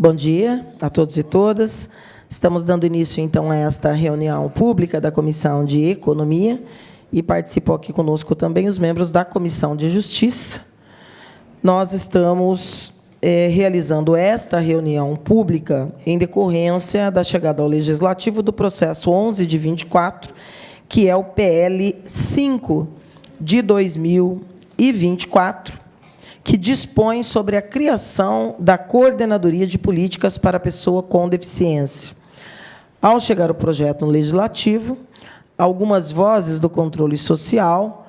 Bom dia a todos e todas. Estamos dando início, então, a esta reunião pública da Comissão de Economia e participam aqui conosco também os membros da Comissão de Justiça. Nós estamos realizando esta reunião pública em decorrência da chegada ao Legislativo do processo 11 de 24, que é o PL 5 de 2024, que dispõe sobre a criação da Coordenadoria de Políticas para a Pessoa com Deficiência. Ao chegar o projeto no Legislativo, algumas vozes do controle social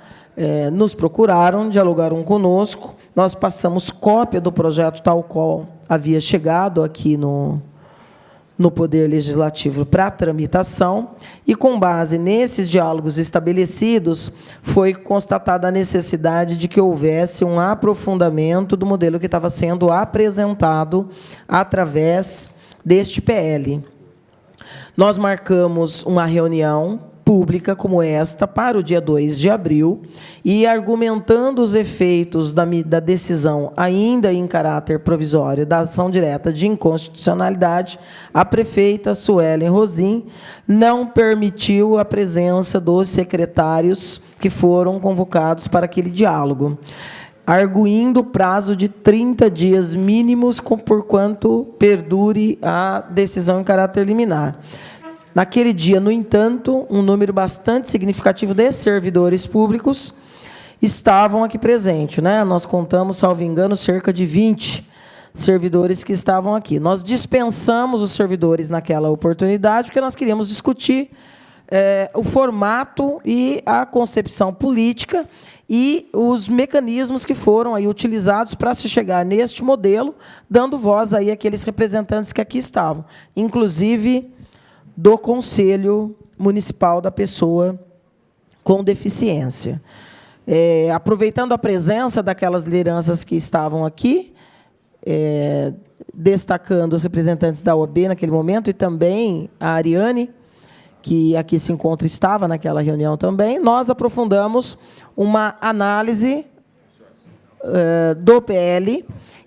nos procuraram, dialogaram conosco. Nós passamos cópia do projeto tal qual havia chegado aqui no Poder Legislativo para tramitação, e, com base nesses diálogos estabelecidos, foi constatada a necessidade de que houvesse um aprofundamento do modelo que estava sendo apresentado através deste PL. Nós marcamos uma reunião pública como esta para o dia 2 de abril, e, argumentando os efeitos da decisão, ainda em caráter provisório, da ação direta de inconstitucionalidade, a prefeita Suelen Rosim não permitiu a presença dos secretários que foram convocados para aquele diálogo, arguindo o prazo de 30 dias mínimos, porquanto perdure a decisão em caráter liminar. Naquele dia, no entanto, um número bastante significativo de servidores públicos estavam aqui presentes, né? Nós contamos, salvo engano, cerca de 20 servidores que estavam aqui. Nós dispensamos os servidores naquela oportunidade, porque nós queríamos discutir o formato e a concepção política e os mecanismos que foram aí utilizados para se chegar neste modelo, dando voz aí àqueles representantes que aqui estavam, inclusive do Conselho Municipal da Pessoa com Deficiência. Aproveitando a presença daquelas lideranças que estavam aqui, destacando os representantes da OAB naquele momento, e também a Ariane, que aqui se encontra, estava naquela reunião também, nós aprofundamos uma análise do PL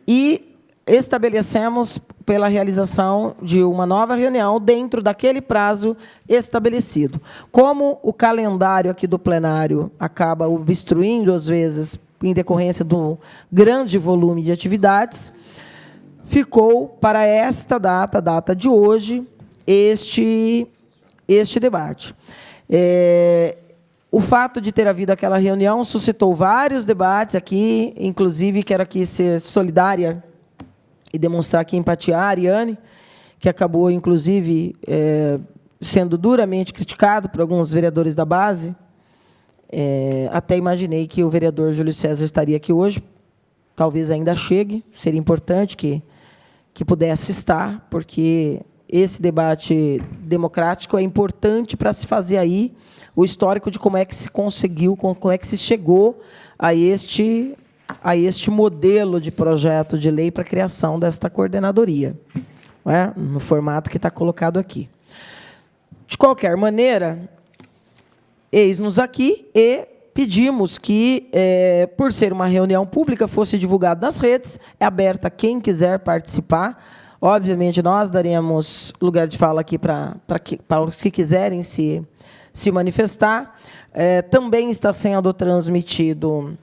e estabelecemos pela realização de uma nova reunião dentro daquele prazo estabelecido. Como o calendário aqui do plenário acaba obstruindo, às vezes, em decorrência do grande volume de atividades, ficou para esta data de hoje, este debate. O fato de ter havido aquela reunião suscitou vários debates aqui, inclusive quero aqui ser solidária e demonstrar aqui empatia à Ariane, que acabou, inclusive, sendo duramente criticado por alguns vereadores da base. Até imaginei que o vereador Júlio César estaria aqui hoje, talvez ainda chegue, seria importante que pudesse estar, porque esse debate democrático é importante para se fazer aí o histórico de como é que se conseguiu, como é que se chegou a este modelo de projeto de lei para a criação desta coordenadoria, no formato que está colocado aqui. De qualquer maneira, eis-nos aqui e pedimos que, por ser uma reunião pública, fosse divulgado nas redes, é aberta a quem quiser participar. Obviamente, nós daremos lugar de fala aqui para os que quiserem se manifestar. Também está sendo transmitido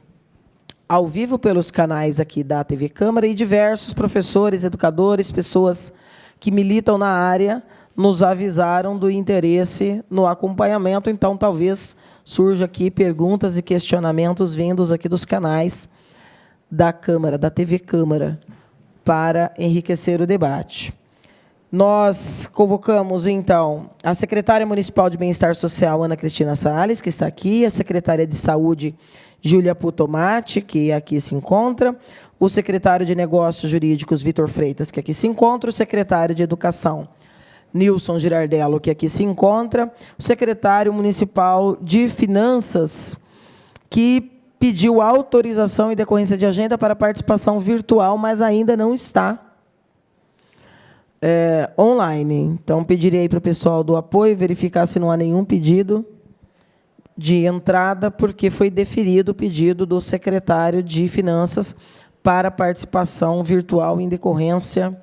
ao vivo pelos canais aqui da TV Câmara, e diversos professores, educadores, pessoas que militam na área, nos avisaram do interesse no acompanhamento. Então, talvez surja aqui perguntas e questionamentos vindos aqui dos canais da Câmara, da TV Câmara, para enriquecer o debate. Nós convocamos, então, a secretária municipal de Bem-Estar Social, Ana Cristina Salles, que está aqui, a secretária de Saúde, Júlia Putomati, que aqui se encontra, o secretário de Negócios Jurídicos, Vitor Freitas, que aqui se encontra, o secretário de Educação, Nilson Girardello, que aqui se encontra, o secretário municipal de Finanças, que pediu autorização em decorrência de agenda para participação virtual, mas ainda não está online. Então, pedirei para o pessoal do apoio verificar se não há nenhum pedido de entrada, porque foi deferido o pedido do secretário de Finanças para participação virtual em decorrência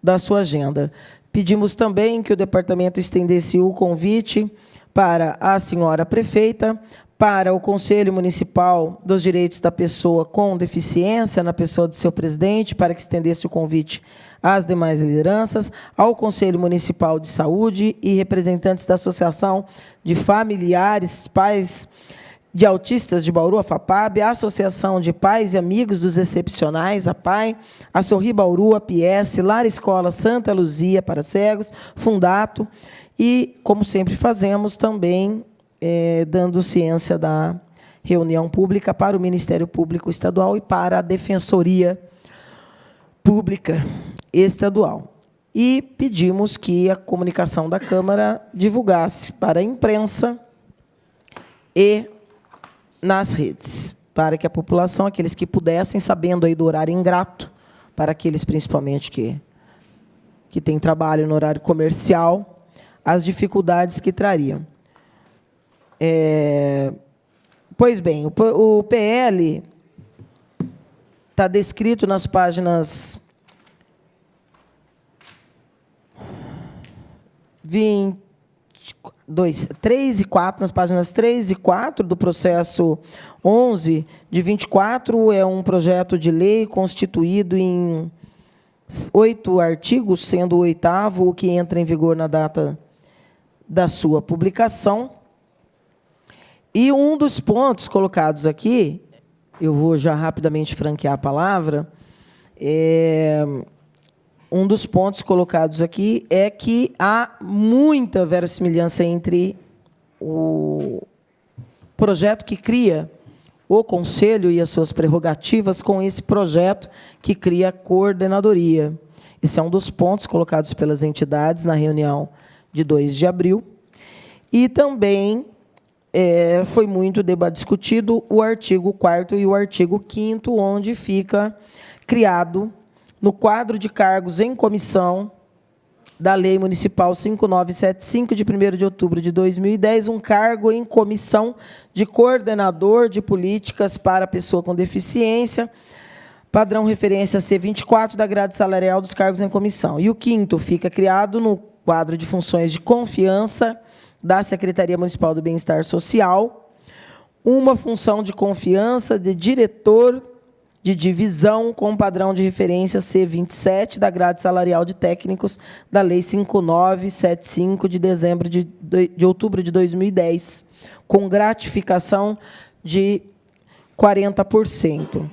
da sua agenda. Pedimos também que o departamento estendesse o convite para a senhora prefeita, para o Conselho Municipal dos Direitos da Pessoa com Deficiência, na pessoa de seu presidente, para que estendesse o convite às demais lideranças, ao Conselho Municipal de Saúde e representantes da Associação de Familiares, Pais de Autistas de Bauru, a FAPAB, a Associação de Pais e Amigos dos Excepcionais, a PAI, a Sorri Bauru, a PS, Lar Escola Santa Luzia para Cegos, Fundato, e, como sempre fazemos, também dando ciência da reunião pública para o Ministério Público Estadual e para a Defensoria Pública Estadual. E pedimos que a comunicação da Câmara divulgasse para a imprensa e nas redes, para que a população, aqueles que pudessem, sabendo aí do horário ingrato, para aqueles principalmente que têm trabalho no horário comercial, as dificuldades que trariam. Pois bem, o PL está descrito nas páginas 3 e 4, nas páginas 3 e 4 do processo 11 de 24, é um projeto de lei constituído em 8 artigos, sendo o 8º o que entra em vigor na data da sua publicação. E um dos pontos colocados aqui, eu vou já rapidamente franquear a palavra, um dos pontos colocados aqui é que há muita verossimilhança entre o projeto que cria o Conselho e as suas prerrogativas com esse projeto que cria a coordenadoria. Esse é um dos pontos colocados pelas entidades na reunião de 2 de abril. E também foi muito discutido o artigo 4º e o artigo 5º, onde fica criado, no quadro de cargos em comissão da Lei Municipal 5975, de 1º de outubro de 2010, um cargo em comissão de coordenador de políticas para a pessoa com deficiência, padrão referência C24 da grade salarial dos cargos em comissão. E o 5º fica criado no quadro de funções de confiança da Secretaria Municipal do Bem-Estar Social, uma função de confiança de diretor de divisão com padrão de referência C27 da grade salarial de técnicos da Lei 5975 de outubro de 2010, com gratificação de 40%.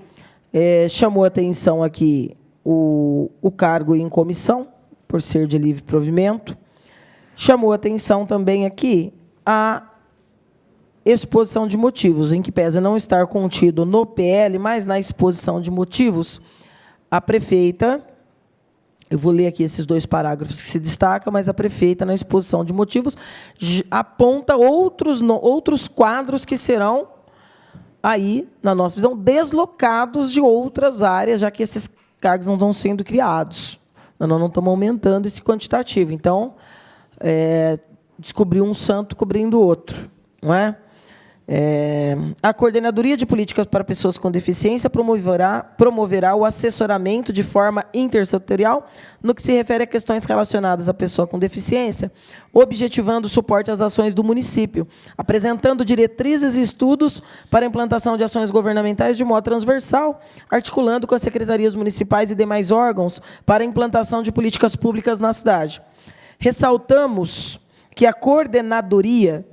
Chamou a atenção aqui o cargo em comissão, por ser de livre provimento. Chamou a atenção também aqui a exposição de motivos, em que pese não estar contido no PL, mas na exposição de motivos, a prefeita, eu vou ler aqui esses 2 parágrafos que se destacam, mas a prefeita, na exposição de motivos, aponta outros quadros que serão, aí, na nossa visão, deslocados de outras áreas, já que esses cargos não estão sendo criados. Nós não estamos aumentando esse quantitativo. Então, descobriu um santo cobrindo o outro, não é? A Coordenadoria de Políticas para Pessoas com Deficiência promoverá o assessoramento de forma intersetorial no que se refere a questões relacionadas à pessoa com deficiência, objetivando o suporte às ações do município, apresentando diretrizes e estudos para a implantação de ações governamentais de modo transversal, articulando com as secretarias municipais e demais órgãos para a implantação de políticas públicas na cidade. Ressaltamos que a coordenadoria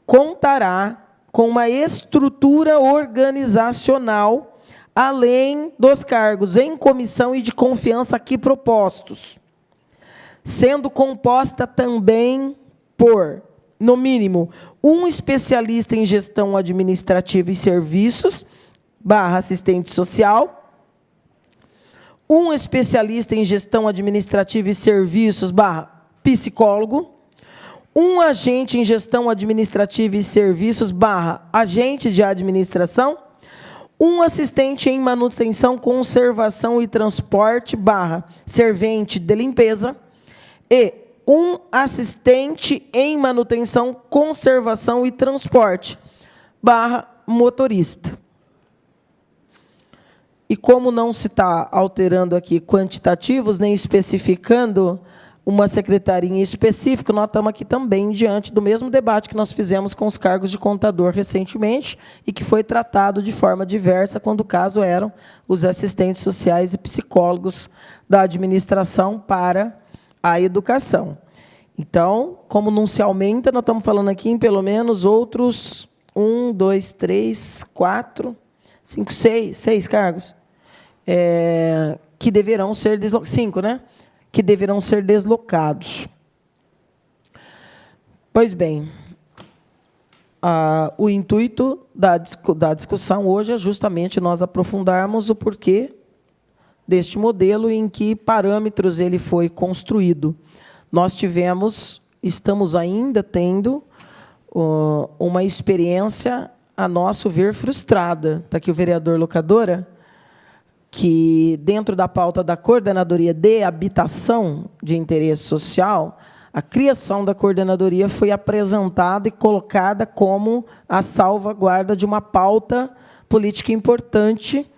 contará com uma estrutura organizacional, além dos cargos em comissão e de confiança aqui propostos, sendo composta também por, no mínimo, um especialista em gestão administrativa e serviços, /assistente social, um especialista em gestão administrativa e serviços, /psicólogo, um agente em gestão administrativa e serviços, agente de administração, um assistente em manutenção, conservação e transporte, servente de limpeza, e um assistente em manutenção, conservação e transporte, motorista. E como não se está alterando aqui quantitativos, nem especificando uma secretaria em específico, nós estamos aqui também diante do mesmo debate que nós fizemos com os cargos de contador recentemente e que foi tratado de forma diversa, quando o caso eram os assistentes sociais e psicólogos da administração para a educação. Então, como não se aumenta, nós estamos falando aqui em pelo menos outros 1, 2, 3, 4, 5, 6 cargos que deverão ser deslocados. 5, né? Que deverão ser deslocados. Pois bem, o intuito da discussão hoje é justamente nós aprofundarmos o porquê deste modelo e em que parâmetros ele foi construído. Nós estamos ainda tendo uma experiência, a nosso ver, frustrada. Está aqui o vereador Locadora, que, dentro da pauta da Coordenadoria de Habitação de Interesse Social, a criação da coordenadoria foi apresentada e colocada como a salvaguarda de uma pauta política importante,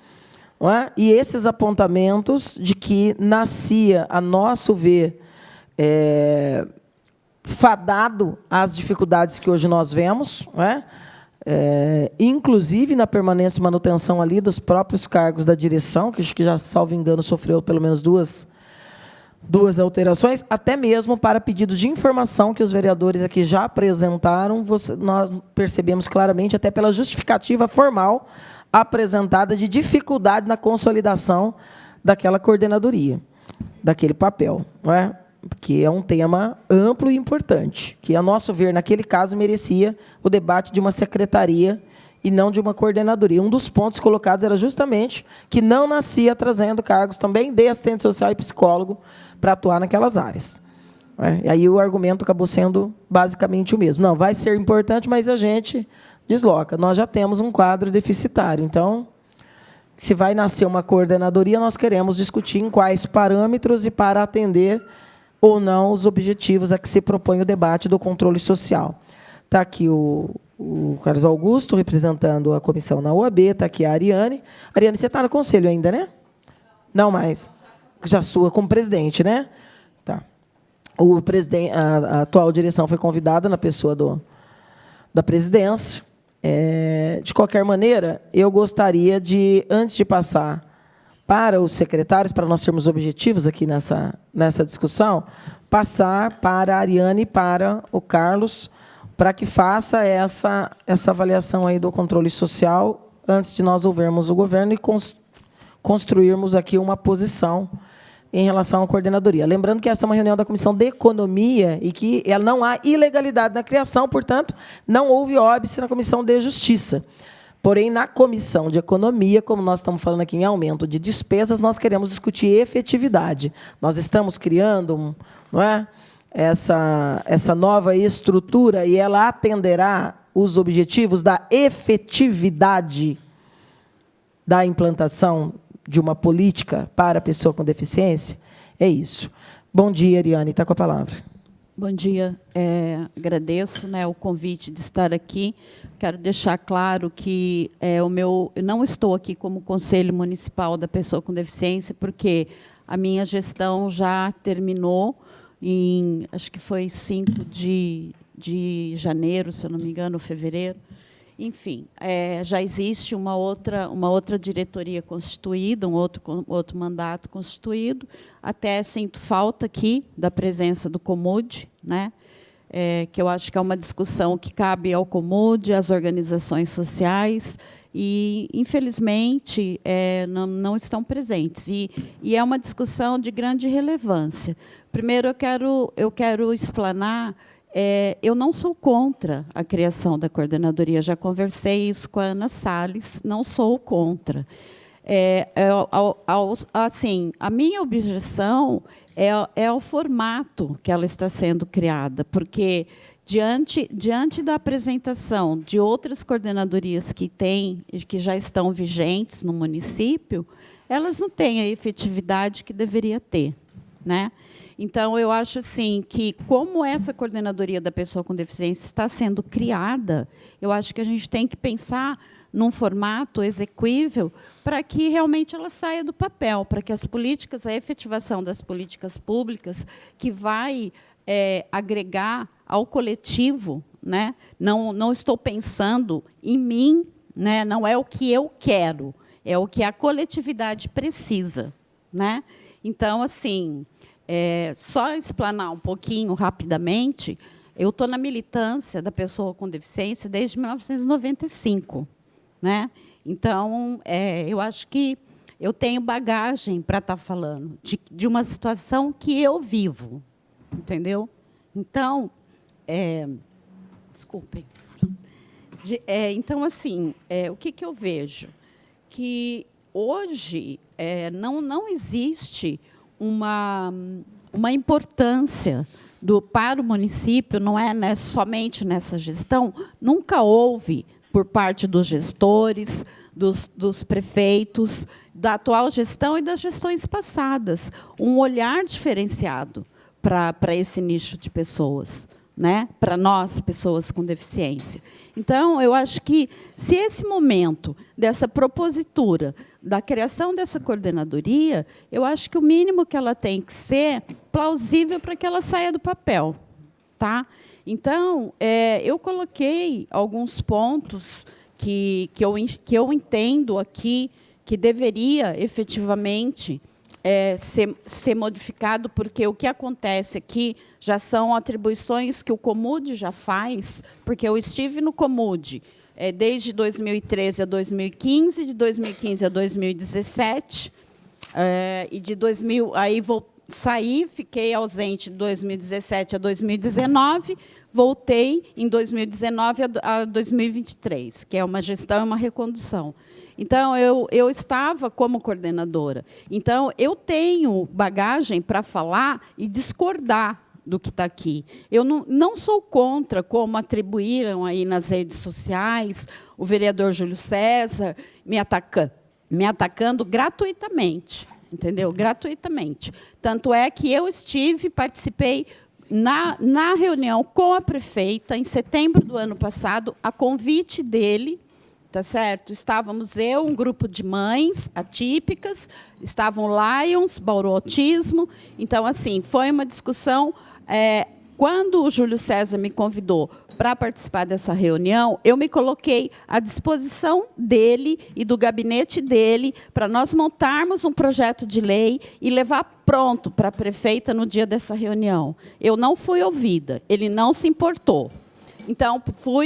não é? E esses apontamentos de que nascia, a nosso ver, fadado às dificuldades que hoje nós vemos, não é? Inclusive na permanência e manutenção ali dos próprios cargos da direção, que acho que já, salvo engano, sofreu pelo menos duas alterações, até mesmo para pedidos de informação que os vereadores aqui já apresentaram, nós percebemos claramente, até pela justificativa formal apresentada, de dificuldade na consolidação daquela coordenadoria, daquele papel, não é? Que é um tema amplo e importante, que, a nosso ver, naquele caso, merecia o debate de uma secretaria e não de uma coordenadoria. Um dos pontos colocados era justamente que não nascia trazendo cargos também de assistente social e psicólogo para atuar naquelas áreas. E aí o argumento acabou sendo basicamente o mesmo. Não, vai ser importante, mas a gente desloca. Nós já temos um quadro deficitário. Então, se vai nascer uma coordenadoria, nós queremos discutir em quais parâmetros e para atender ou não os objetivos a que se propõe o debate do controle social. Está aqui o Carlos Augusto, representando a comissão na OAB, está aqui a Ariane. Ariane, você está no conselho ainda, né? Não mais. Já sua como presidente, né? Tá. A atual direção foi convidada na pessoa da presidência. De qualquer maneira, eu gostaria de, antes de passar para os secretários, para nós termos objetivos aqui nessa discussão, passar para a Ariane e para o Carlos, para que faça essa avaliação aí do controle social, antes de nós ouvirmos o governo e construirmos aqui uma posição em relação à coordenadoria. Lembrando que essa é uma reunião da Comissão de Economia e que não há ilegalidade na criação, portanto, não houve óbice na Comissão de Justiça. Porém, na Comissão de Economia, como nós estamos falando aqui em aumento de despesas, nós queremos discutir efetividade. Nós estamos criando, não é, essa nova estrutura e ela atenderá os objetivos da efetividade da implantação de uma política para a pessoa com deficiência? É isso. Bom dia, Ariane, está com a palavra. Bom dia. Agradeço, né, o convite de estar aqui. Quero deixar claro que eu não estou aqui como Conselho Municipal da Pessoa com Deficiência, porque a minha gestão já terminou em, acho que foi 5 de janeiro, se eu não me engano, fevereiro. Enfim, já existe uma outra diretoria constituída, um outro mandato constituído. Até sinto falta aqui da presença do Comude, né? Que eu acho que é uma discussão que cabe ao Comude, às organizações sociais, e, infelizmente, não estão presentes. E é uma discussão de grande relevância. Primeiro, eu quero explanar. Eu não sou contra a criação da coordenadoria, já conversei isso com a Ana Salles, não sou contra. Assim, a minha objeção é o formato que ela está sendo criada, porque, diante da apresentação de outras coordenadorias que já estão vigentes no município, elas não têm a efetividade que deveria ter, né? Então, eu acho assim que, como essa coordenadoria da pessoa com deficiência está sendo criada, eu acho que a gente tem que pensar num formato exequível para que realmente ela saia do papel, para que as políticas, a efetivação das políticas públicas, que vai agregar ao coletivo, né? Não estou pensando em mim, né? Não é o que eu quero, é o que a coletividade precisa, né? Então, assim, só explanar um pouquinho rapidamente, eu estou na militância da pessoa com deficiência desde 1995, né? Então, eu acho que eu tenho bagagem para estar falando de uma situação que eu vivo, entendeu? Então, desculpem. Então, assim, o que eu vejo? Que hoje não existe uma importância para o município, não é, né, somente nessa gestão, nunca houve, por parte dos gestores, dos prefeitos, da atual gestão e das gestões passadas, um olhar diferenciado para esse nicho de pessoas, né? Para nós, pessoas com deficiência. Então, eu acho que, se esse momento dessa propositura, da criação dessa coordenadoria, eu acho que o mínimo que ela tem que ser plausível para que ela saia do papel. Tá? Então, eu coloquei alguns pontos que eu entendo aqui que deveria, efetivamente, ser modificado, porque o que acontece aqui já são atribuições que o Comude já faz, porque eu estive no Comude desde 2013 a 2015, de 2015 a 2017, e de 2000, aí saí, fiquei ausente de 2017 a 2019, voltei em 2019 a 2023, que é uma gestão e uma recondução. Então, eu estava como coordenadora. Então, eu tenho bagagem para falar e discordar do que está aqui. Eu não sou contra, como atribuíram aí nas redes sociais, o vereador Júlio César me atacando gratuitamente, entendeu? Gratuitamente. Tanto é que eu participei na reunião com a prefeita, em setembro do ano passado, a convite dele. Tá certo? Estávamos um grupo de mães atípicas, estavam Lions, Bauru Autismo. Então, assim, foi uma discussão. Quando o Júlio César me convidou para participar dessa reunião, eu me coloquei à disposição dele e do gabinete dele para nós montarmos um projeto de lei e levar pronto para a prefeita no dia dessa reunião. Eu não fui ouvida, ele não se importou. Então,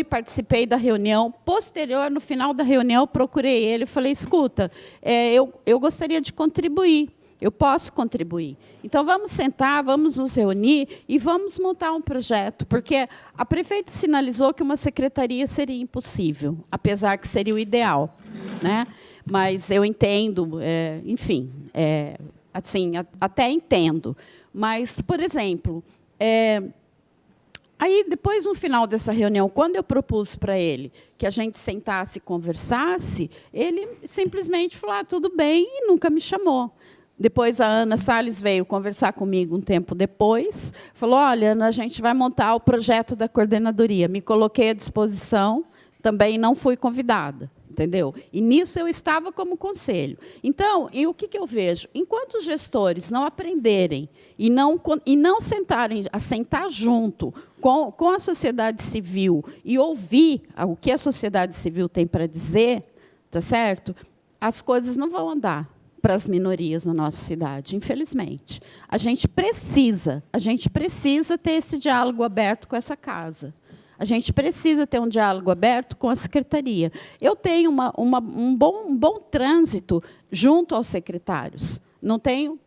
participei da reunião. Posterior, no final da reunião, procurei ele e falei, escuta, eu gostaria de contribuir, eu posso contribuir. Então, vamos sentar, vamos nos reunir e vamos montar um projeto, porque a prefeita sinalizou que uma secretaria seria impossível, apesar que seria o ideal, né? Mas eu entendo, enfim, assim, até entendo. Mas, por exemplo, aí, depois, no final dessa reunião, quando eu propus para ele que a gente sentasse e conversasse, ele simplesmente falou, tudo bem, e nunca me chamou. Depois, a Ana Salles veio conversar comigo um tempo depois, falou, olha, Ana, a gente vai montar o projeto da coordenadoria. Me coloquei à disposição, também não fui convidada. Entendeu? E nisso eu estava como conselho. Então, o que eu vejo? Enquanto os gestores não aprenderem e não sentar junto com a sociedade civil e ouvir o que a sociedade civil tem para dizer, tá certo? As coisas não vão andar para as minorias na nossa cidade, infelizmente. A gente precisa ter esse diálogo aberto com essa casa. A gente precisa ter um diálogo aberto com a secretaria. Eu tenho um bom trânsito junto aos secretários. Não tenho,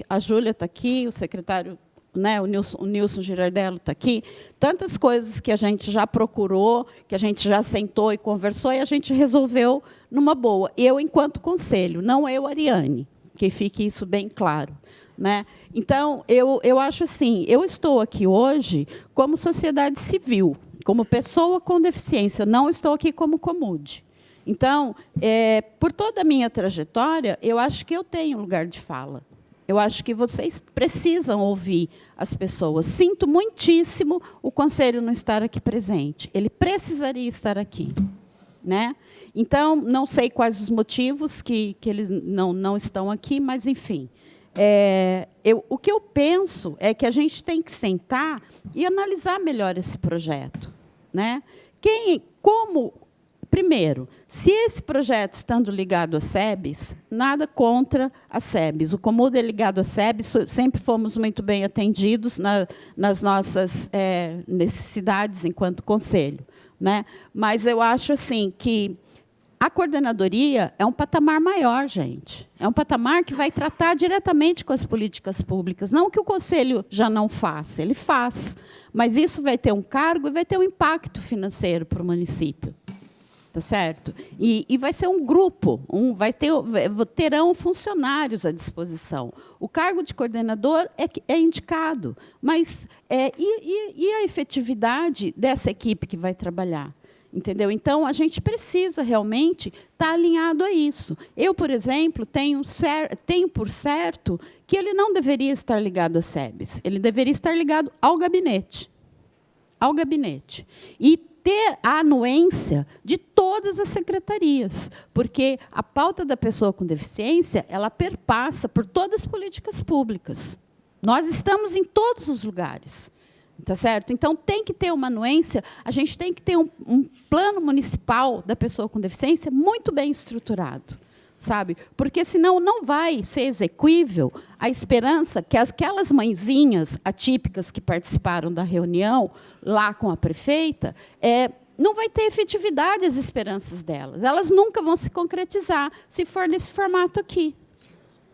a Júlia está aqui, o secretário, né, o Nilson Girardello está aqui. Tantas coisas que a gente já procurou, que a gente já sentou e conversou, e a gente resolveu numa boa. Eu, enquanto conselho, não eu, Ariane, que fique isso bem claro. Né? Então, eu acho assim, eu estou aqui hoje como sociedade civil, como pessoa com deficiência, não estou aqui como Comude. Então, por toda a minha trajetória, eu acho que eu tenho lugar de fala. Eu acho que vocês precisam ouvir as pessoas. Sinto muitíssimo o conselho não estar aqui presente. Ele precisaria estar aqui. né? Então, não sei quais os motivos que eles não estão aqui, mas, enfim. O que eu penso é que a gente tem que sentar e analisar melhor esse projeto, né? Primeiro, se esse projeto estando ligado à SEBS, nada contra a SEBS. O Comuda é ligado à SEBS, sempre fomos muito bem atendidos nas nossas necessidades enquanto conselho, né? Mas eu acho assim que a coordenadoria é um patamar maior, gente. É um patamar que vai tratar diretamente com as políticas públicas. Não que o Conselho já não faça, ele faz. Mas isso vai ter um cargo e vai ter um impacto financeiro para o município. Tá certo? E vai ser um grupo, terão funcionários à disposição. O cargo de coordenador é indicado, mas e a efetividade dessa equipe que vai trabalhar? Entendeu? Então, a gente precisa realmente estar alinhado a isso. Eu, por exemplo, tenho por certo que ele não deveria estar ligado à SEBS, ele deveria estar ligado ao gabinete. Ao gabinete. E ter a anuência de todas as secretarias, porque a pauta da pessoa com deficiência, ela perpassa por todas as políticas públicas. Nós estamos em todos os lugares. Tá certo? Então, tem que ter uma anuência, a gente tem que ter um plano municipal da pessoa com deficiência muito bem estruturado, sabe? Porque, senão, não vai ser exequível a esperança que aquelas mãezinhas atípicas que participaram da reunião lá com a prefeita, não vai ter efetividade as esperanças delas. Elas nunca vão se concretizar se for nesse formato aqui.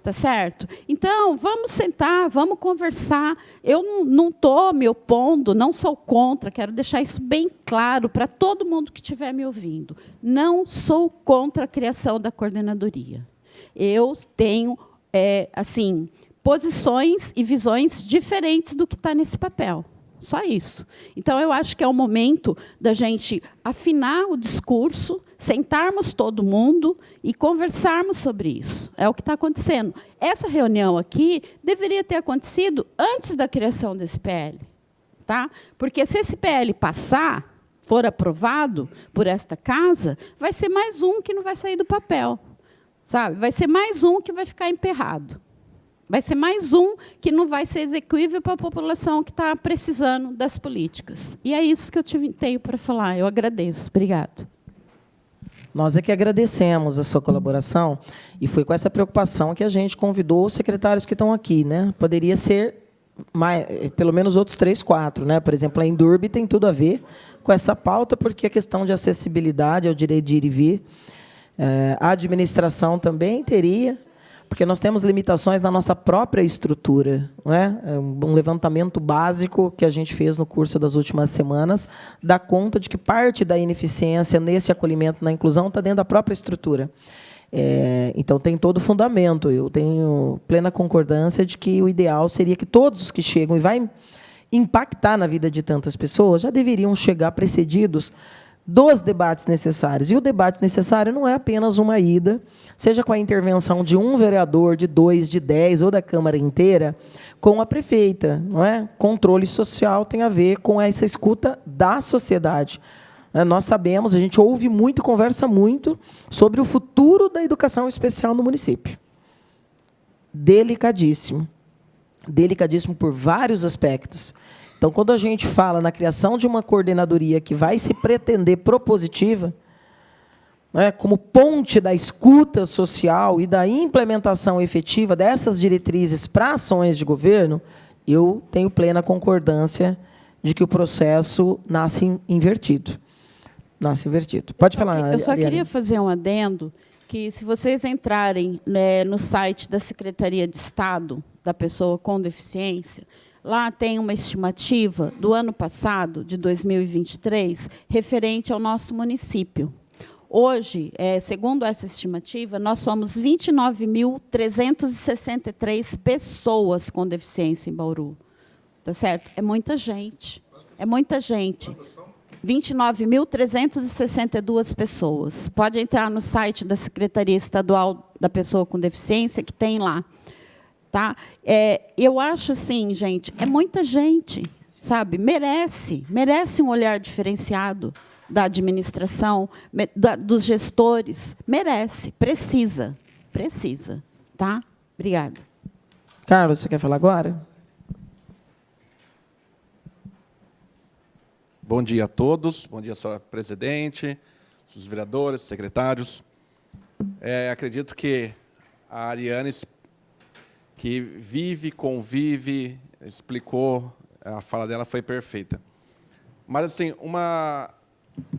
Tá certo? Então, vamos sentar, vamos conversar. Eu não estou me opondo, não sou contra, quero deixar isso bem claro para todo mundo que estiver me ouvindo. Não sou contra a criação da coordenadoria. Eu tenho assim, posições e visões diferentes do que está nesse papel. Só isso. Então, eu acho que é o momento da gente afinar o discurso, sentarmos todo mundo e conversarmos sobre isso. É o que está acontecendo. Essa reunião aqui deveria ter acontecido antes da criação desse PL. Tá? Porque se esse PL passar, for aprovado por esta casa, vai ser mais um que não vai sair do papel. Sabe? Vai ser mais um que vai ficar emperrado. Vai ser mais um que não vai ser execuível para a população que está precisando das políticas. E é isso que eu tenho para falar. Eu agradeço. Obrigada. Nós é que agradecemos a sua colaboração, e foi com essa preocupação que a gente convidou os secretários que estão aqui, né? Poderia ser pelo menos outros 3, 4. Né? Por exemplo, a Endurbe tem tudo a ver com essa pauta, porque a questão de acessibilidade ao direito de ir e vir, a administração também teria, porque nós temos limitações na nossa própria estrutura. Não é? Um levantamento básico que a gente fez no curso das últimas semanas dá conta de que parte da ineficiência nesse acolhimento, na inclusão, está dentro da própria estrutura. Então, tem todo o fundamento. Eu tenho plena concordância de que o ideal seria que todos os que chegam e vai impactar na vida de tantas pessoas já deveriam chegar precedidos dos debates necessários. E o debate necessário não é apenas uma ida, seja com a intervenção de um vereador, de 2, de 10, ou da Câmara inteira, com a prefeita. Não é? Controle social tem a ver com essa escuta da sociedade. Nós sabemos, a gente ouve muito e conversa muito sobre o futuro da educação especial no município. Delicadíssimo. Delicadíssimo por vários aspectos. Então, quando a gente fala na criação de uma coordenadoria que vai se pretender propositiva, né, como ponte da escuta social e da implementação efetiva dessas diretrizes para ações de governo, eu tenho plena concordância de que o processo nasce invertido. Nasce invertido. Pode falar, eu só Ariane. queria fazer um adendo, que se vocês entrarem no site da Secretaria de Estado da Pessoa com Deficiência, lá tem uma estimativa do ano passado, de 2023, referente ao nosso município. Hoje, segundo essa estimativa, nós somos 29.363 pessoas com deficiência em Bauru. Tá certo? É muita gente. É muita gente. 29.362 pessoas. Pode entrar no site da Secretaria Estadual da Pessoa com Deficiência, que tem lá. Tá? Eu acho assim, gente, é muita gente. sabe? Merece um olhar diferenciado da administração, dos gestores. Merece, precisa, tá? Obrigada. Carlos, você quer falar agora? Bom dia a todos, bom dia, senhora presidente, os vereadores, secretários. Acredito que a Ariane, que vive, convive, explicou, a fala dela foi perfeita. Mas, assim,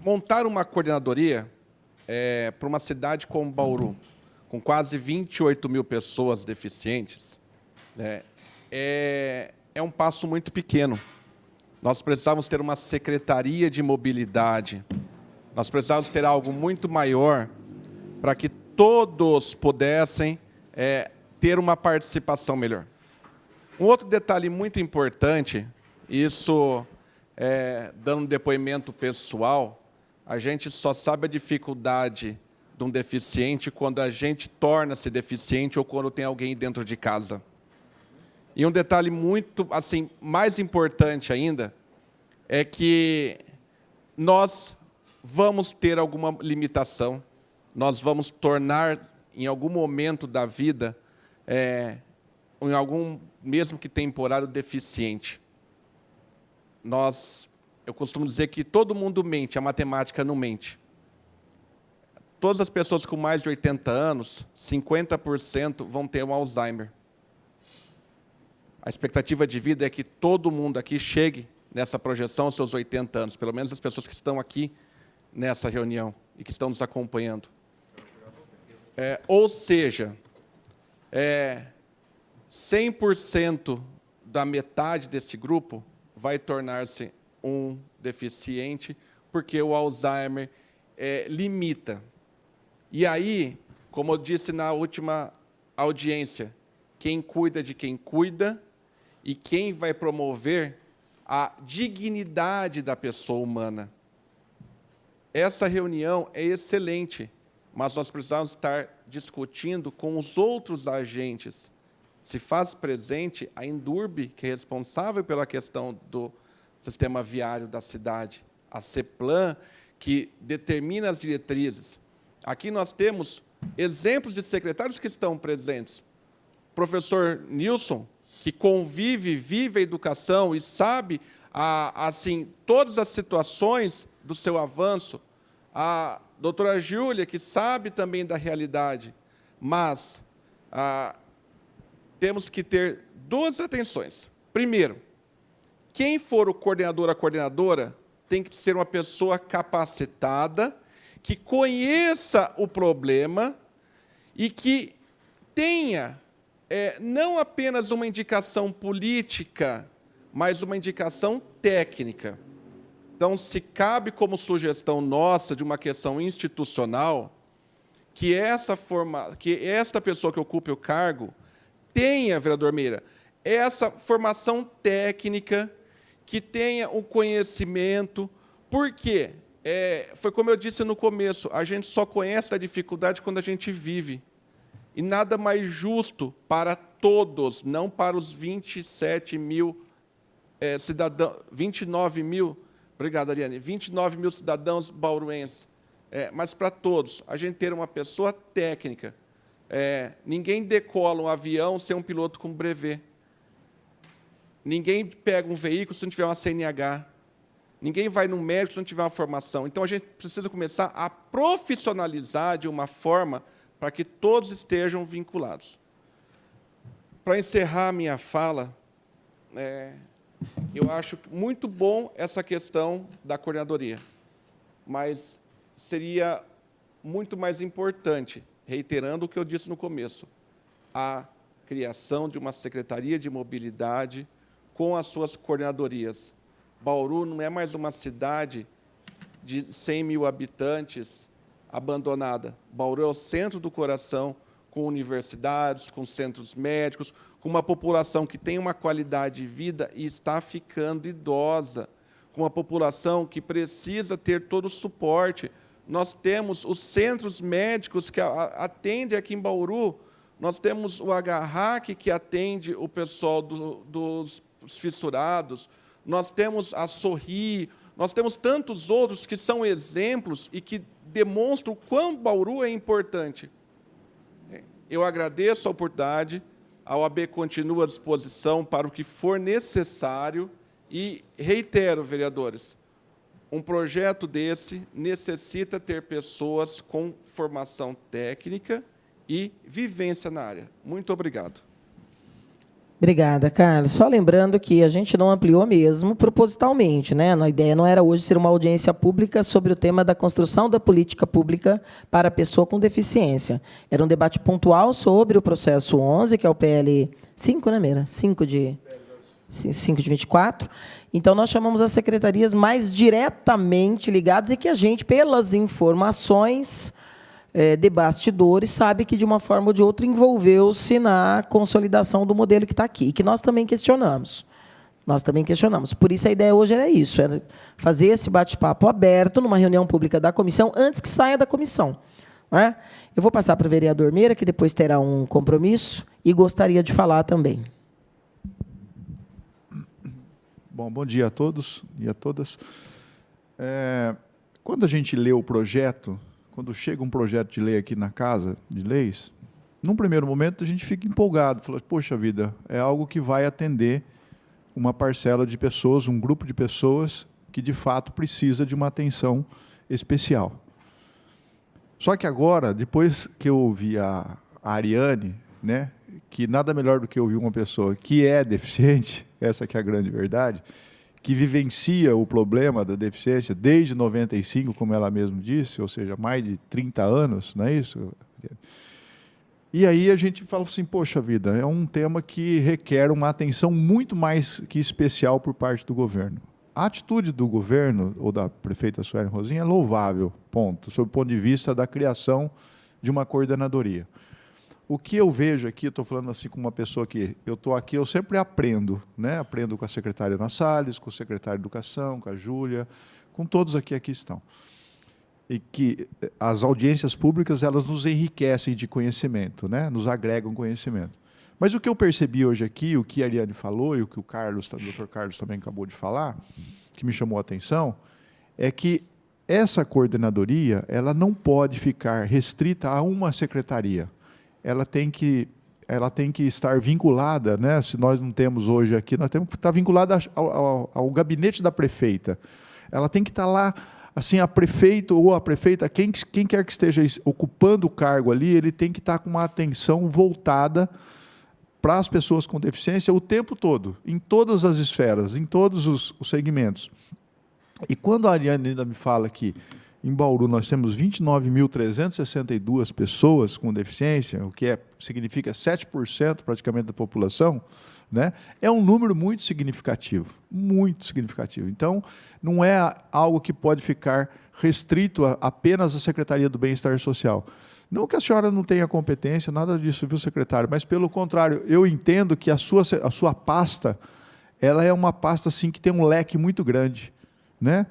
montar uma coordenadoria para uma cidade como Bauru, com quase 28 mil pessoas deficientes, né, é um passo muito pequeno. Nós precisávamos ter uma secretaria de mobilidade, nós precisávamos ter algo muito maior para que todos pudessem ter uma participação melhor. Um outro detalhe muito importante, isso dando um depoimento pessoal, a gente só sabe a dificuldade de um deficiente quando a gente torna-se deficiente ou quando tem alguém dentro de casa. E um detalhe muito, assim, mais importante ainda, é que nós vamos ter alguma limitação, nós vamos tornar, em algum momento da vida, em algum, mesmo que temporário, deficiente. Eu costumo dizer que todo mundo mente, a matemática não mente. Todas as pessoas com mais de 80 anos, 50% vão ter um Alzheimer. A expectativa de vida é que todo mundo aqui chegue nessa projeção aos seus 80 anos, pelo menos as pessoas que estão aqui nessa reunião e que estão nos acompanhando. Ou seja, 100% da metade deste grupo vai tornar-se um deficiente, porque o Alzheimer limita. E aí, como eu disse na última audiência, quem cuida de quem cuida e quem vai promover a dignidade da pessoa humana. Essa reunião é excelente, mas nós precisamos estar discutindo com os outros agentes. Se faz presente a Indurb, que é responsável pela questão do sistema viário da cidade, a CEPLAN, que determina as diretrizes. Aqui nós temos exemplos de secretários que estão presentes. Professor Nilson, que convive, vive a educação e sabe assim, todas as situações do seu avanço. A doutora Júlia, que sabe também da realidade. Mas temos que ter duas atenções. Primeiro, quem for o coordenador, a coordenadora, tem que ser uma pessoa capacitada, que conheça o problema e que tenha não apenas uma indicação política, mas uma indicação técnica. Então, se cabe como sugestão nossa de uma questão institucional, que esta pessoa que ocupe o cargo tenha, vereador Meira, essa formação técnica, que tenha o conhecimento. Por quê? Foi como eu disse no começo, a gente só conhece a dificuldade quando a gente vive. E nada mais justo para todos, não para os 27 mil cidadãos, 29 mil, obrigado, Ariane, 29 mil cidadãos bauruenses, mas para todos, a gente ter uma pessoa técnica. Ninguém decola um avião sem um piloto com brevet. Ninguém pega um veículo se não tiver uma CNH. Ninguém vai no médico se não tiver uma formação. Então, a gente precisa começar a profissionalizar de uma forma para que todos estejam vinculados. Para encerrar a minha fala, eu acho muito bom essa questão da coordenadoria, mas seria muito mais importante, reiterando o que eu disse no começo, a criação de uma secretaria de mobilidade com as suas coordenadorias. Bauru não é mais uma cidade de 100 mil habitantes abandonada. Bauru é o centro do coração, com universidades, com centros médicos, com uma população que tem uma qualidade de vida e está ficando idosa, com uma população que precisa ter todo o suporte. Nós temos os centros médicos que atendem aqui em Bauru, nós temos o HRAC, que atende o pessoal dos fissurados, nós temos a Sorri, nós temos tantos outros que são exemplos e que demonstram o quão Bauru é importante. Eu agradeço a oportunidade, a OAB continua à disposição para o que for necessário e reitero, vereadores, um projeto desse necessita ter pessoas com formação técnica e vivência na área. Muito obrigado. Obrigada, Carlos. Só lembrando que a gente não ampliou mesmo propositalmente, né? A ideia não era hoje ser uma audiência pública sobre o tema da construção da política pública para a pessoa com deficiência. Era um debate pontual sobre o processo 11, que é o PL 5, né, Meira? 5 de 24. Então, nós chamamos as secretarias mais diretamente ligadas e que a gente, pelas informações de bastidores, sabe que, de uma forma ou de outra, envolveu-se na consolidação do modelo que está aqui, e que nós também questionamos. Nós também questionamos. Por isso, a ideia hoje era isso, era fazer esse bate-papo aberto numa reunião pública da comissão, antes que saia da comissão. Não é? Eu vou passar para o vereador Meira, que depois terá um compromisso, e gostaria de falar também. Bom dia a todos e a todas. Quando a gente lê o projeto, quando chega um projeto de lei aqui na Casa de Leis, num primeiro momento a gente fica empolgado, fala, poxa vida, é algo que vai atender uma parcela de pessoas, um grupo de pessoas que de fato precisa de uma atenção especial. Só que agora, depois que eu ouvi a Ariane, né, que nada melhor do que ouvir uma pessoa que é deficiente, essa que é a grande verdade, que vivencia o problema da deficiência desde 95, como ela mesma disse, ou seja, mais de 30 anos, não é isso? E aí a gente fala assim, poxa vida, é um tema que requer uma atenção muito mais que especial por parte do governo. A atitude do governo, ou da prefeita Suelen Rosinha, é louvável, ponto, sob o ponto de vista da criação de uma coordenadoria. O que eu vejo aqui, estou falando assim com uma pessoa que eu estou aqui, eu sempre aprendo, né? Aprendo com a secretária Ana Salles, com o secretário de Educação, com a Júlia, com todos aqui estão. E que as audiências públicas, elas nos enriquecem de conhecimento, né? Nos agregam conhecimento. Mas o que eu percebi hoje aqui, o que a Ariane falou e o que o Dr. Carlos também acabou de falar, que me chamou a atenção, é que essa coordenadoria, ela não pode ficar restrita a uma secretaria. Ela tem que estar vinculada, né? Se nós não temos hoje aqui, nós temos que estar vinculada ao gabinete da prefeita. Ela tem que estar lá, assim, a prefeito ou a prefeita, quem quer que esteja ocupando o cargo ali, ele tem que estar com uma atenção voltada para as pessoas com deficiência o tempo todo, em todas as esferas, em todos os segmentos. E quando a Ariane ainda me fala que em Bauru nós temos 29.362 pessoas com deficiência, o que significa 7% praticamente da população, né? É um número muito significativo, muito significativo. Então, não é algo que pode ficar restrito apenas à Secretaria do Bem-Estar Social. Não que a senhora não tenha competência, nada disso, viu, secretário? Mas, pelo contrário, eu entendo que a sua pasta, ela é uma pasta assim, que tem um leque muito grande, né?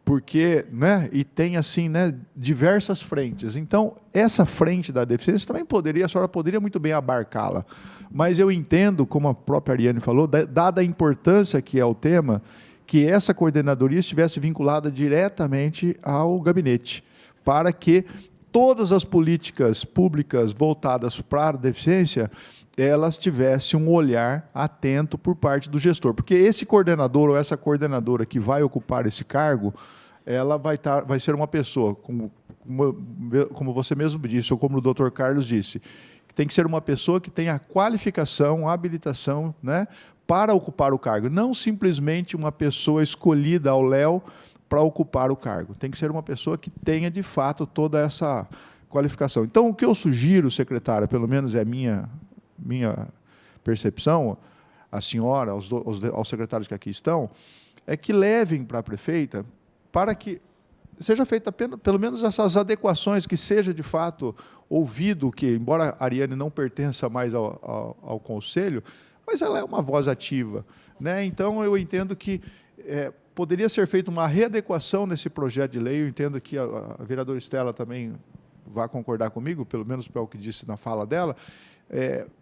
Porque, né, e tem assim, né, diversas frentes. Então, essa frente da deficiência também a senhora poderia muito bem abarcá-la. Mas eu entendo, como a própria Ariane falou, dada a importância que é o tema, que essa coordenadoria estivesse vinculada diretamente ao gabinete, para que todas as políticas públicas voltadas para a deficiência, elas tivessem um olhar atento por parte do gestor. Porque esse coordenador ou essa coordenadora que vai ocupar esse cargo, ela vai ser uma pessoa, como você mesmo disse, ou como o Dr. Carlos disse, que tem que ser uma pessoa que tenha qualificação, habilitação, né, para ocupar o cargo. Não simplesmente uma pessoa escolhida ao léu para ocupar o cargo. Tem que ser uma pessoa que tenha, de fato, toda essa qualificação. Então, o que eu sugiro, secretária, pelo menos é a minha percepção, a senhora, aos secretários que aqui estão, é que levem para a prefeita para que seja feita pelo menos essas adequações, que seja de fato ouvido, que embora a Ariane não pertença mais ao Conselho, mas ela é uma voz ativa, né? Então, eu entendo que poderia ser feita uma readequação nesse projeto de lei. Eu entendo que a vereadora Estela também vai concordar comigo, pelo menos pelo que disse na fala dela,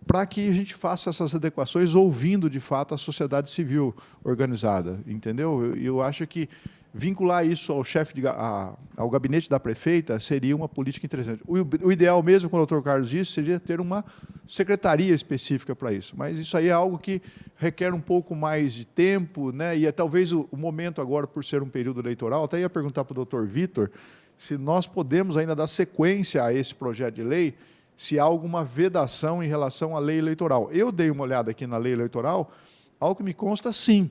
para que a gente faça essas adequações ouvindo, de fato, a sociedade civil organizada, entendeu? Eu acho que vincular isso ao ao gabinete da prefeita seria uma política interessante. O ideal mesmo, como o doutor Carlos disse, seria ter uma secretaria específica para isso, mas isso aí é algo que requer um pouco mais de tempo, né? E talvez o momento agora, por ser um período eleitoral, até ia perguntar para o doutor Vitor se nós podemos ainda dar sequência a esse projeto de lei, se há alguma vedação em relação à lei eleitoral. Eu dei uma olhada aqui na lei eleitoral, ao que me consta, sim,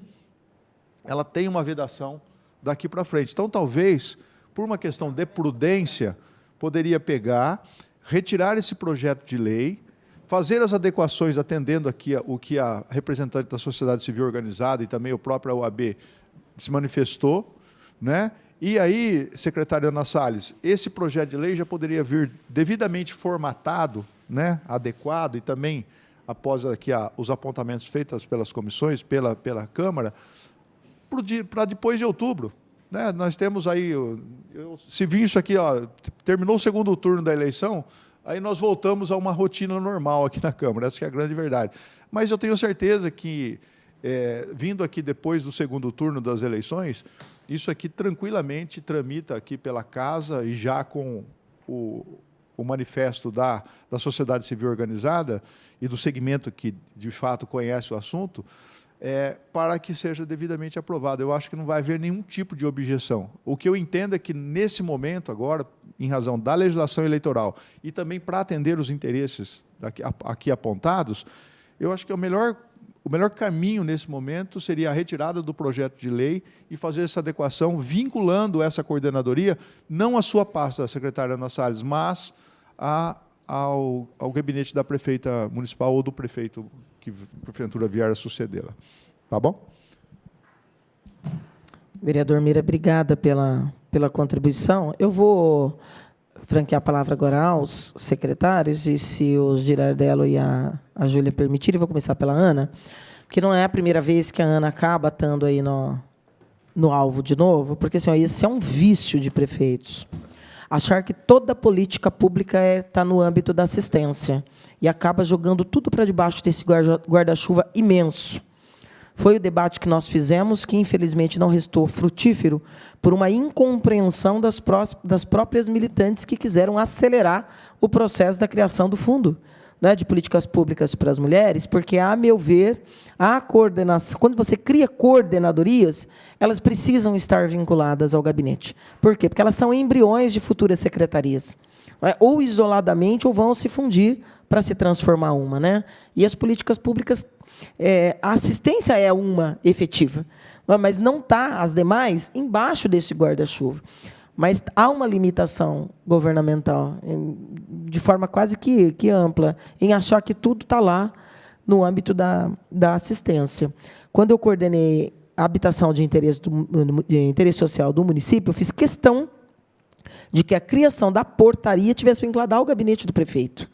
ela tem uma vedação daqui para frente. Então, talvez, por uma questão de prudência, poderia pegar, retirar esse projeto de lei, fazer as adequações atendendo aqui o que a representante da sociedade civil organizada e também o próprio OAB se manifestou, né? E aí, secretária Ana Salles, esse projeto de lei já poderia vir devidamente formatado, né, adequado, e também, após aqui os apontamentos feitos pelas comissões, pela Câmara, para depois de outubro. Né? Nós temos aí, se vir isso aqui, terminou o segundo turno da eleição, aí nós voltamos a uma rotina normal aqui na Câmara, essa que é a grande verdade. Mas eu tenho certeza que, vindo aqui depois do segundo turno das eleições, isso aqui tranquilamente tramita aqui pela Casa e já com o manifesto da sociedade civil organizada e do segmento que, de fato, conhece o assunto, para que seja devidamente aprovado. Eu acho que não vai haver nenhum tipo de objeção. O que eu entendo é que, nesse momento, agora, em razão da legislação eleitoral e também para atender os interesses aqui apontados, eu acho que o melhor caminho, nesse momento, seria a retirada do projeto de lei e fazer essa adequação, vinculando essa coordenadoria, não à sua pasta, secretária Ana Salles, mas ao gabinete da prefeita municipal ou do prefeito que, porventura, vier a sucedê-la. Tá bom? Vereador Mira, obrigada pela contribuição. Eu vou franquear a palavra agora aos secretários, e se o Girardello e a Júlia permitirem, eu vou começar pela Ana, porque não é a primeira vez que a Ana acaba estando aí no alvo de novo, porque assim, esse é um vício de prefeitos. Achar que toda política pública está no âmbito da assistência e acaba jogando tudo para debaixo desse guarda-chuva imenso. Foi o debate que nós fizemos, que, infelizmente, não restou frutífero por uma incompreensão das próprias militantes que quiseram acelerar o processo da criação do fundo, né, de políticas públicas para as mulheres, porque, a meu ver, a coordenação, quando você cria coordenadorias, elas precisam estar vinculadas ao gabinete. Por quê? Porque elas são embriões de futuras secretarias, né, ou isoladamente, ou vão se fundir para se transformar uma, né? E as políticas públicas, a assistência é uma efetiva, mas não está as demais embaixo desse guarda-chuva. Mas há uma limitação governamental, de forma quase que ampla, em achar que tudo está lá no âmbito da assistência. Quando eu coordenei a habitação de interesse social do município, eu fiz questão de que a criação da portaria tivesse vinculada ao gabinete do prefeito.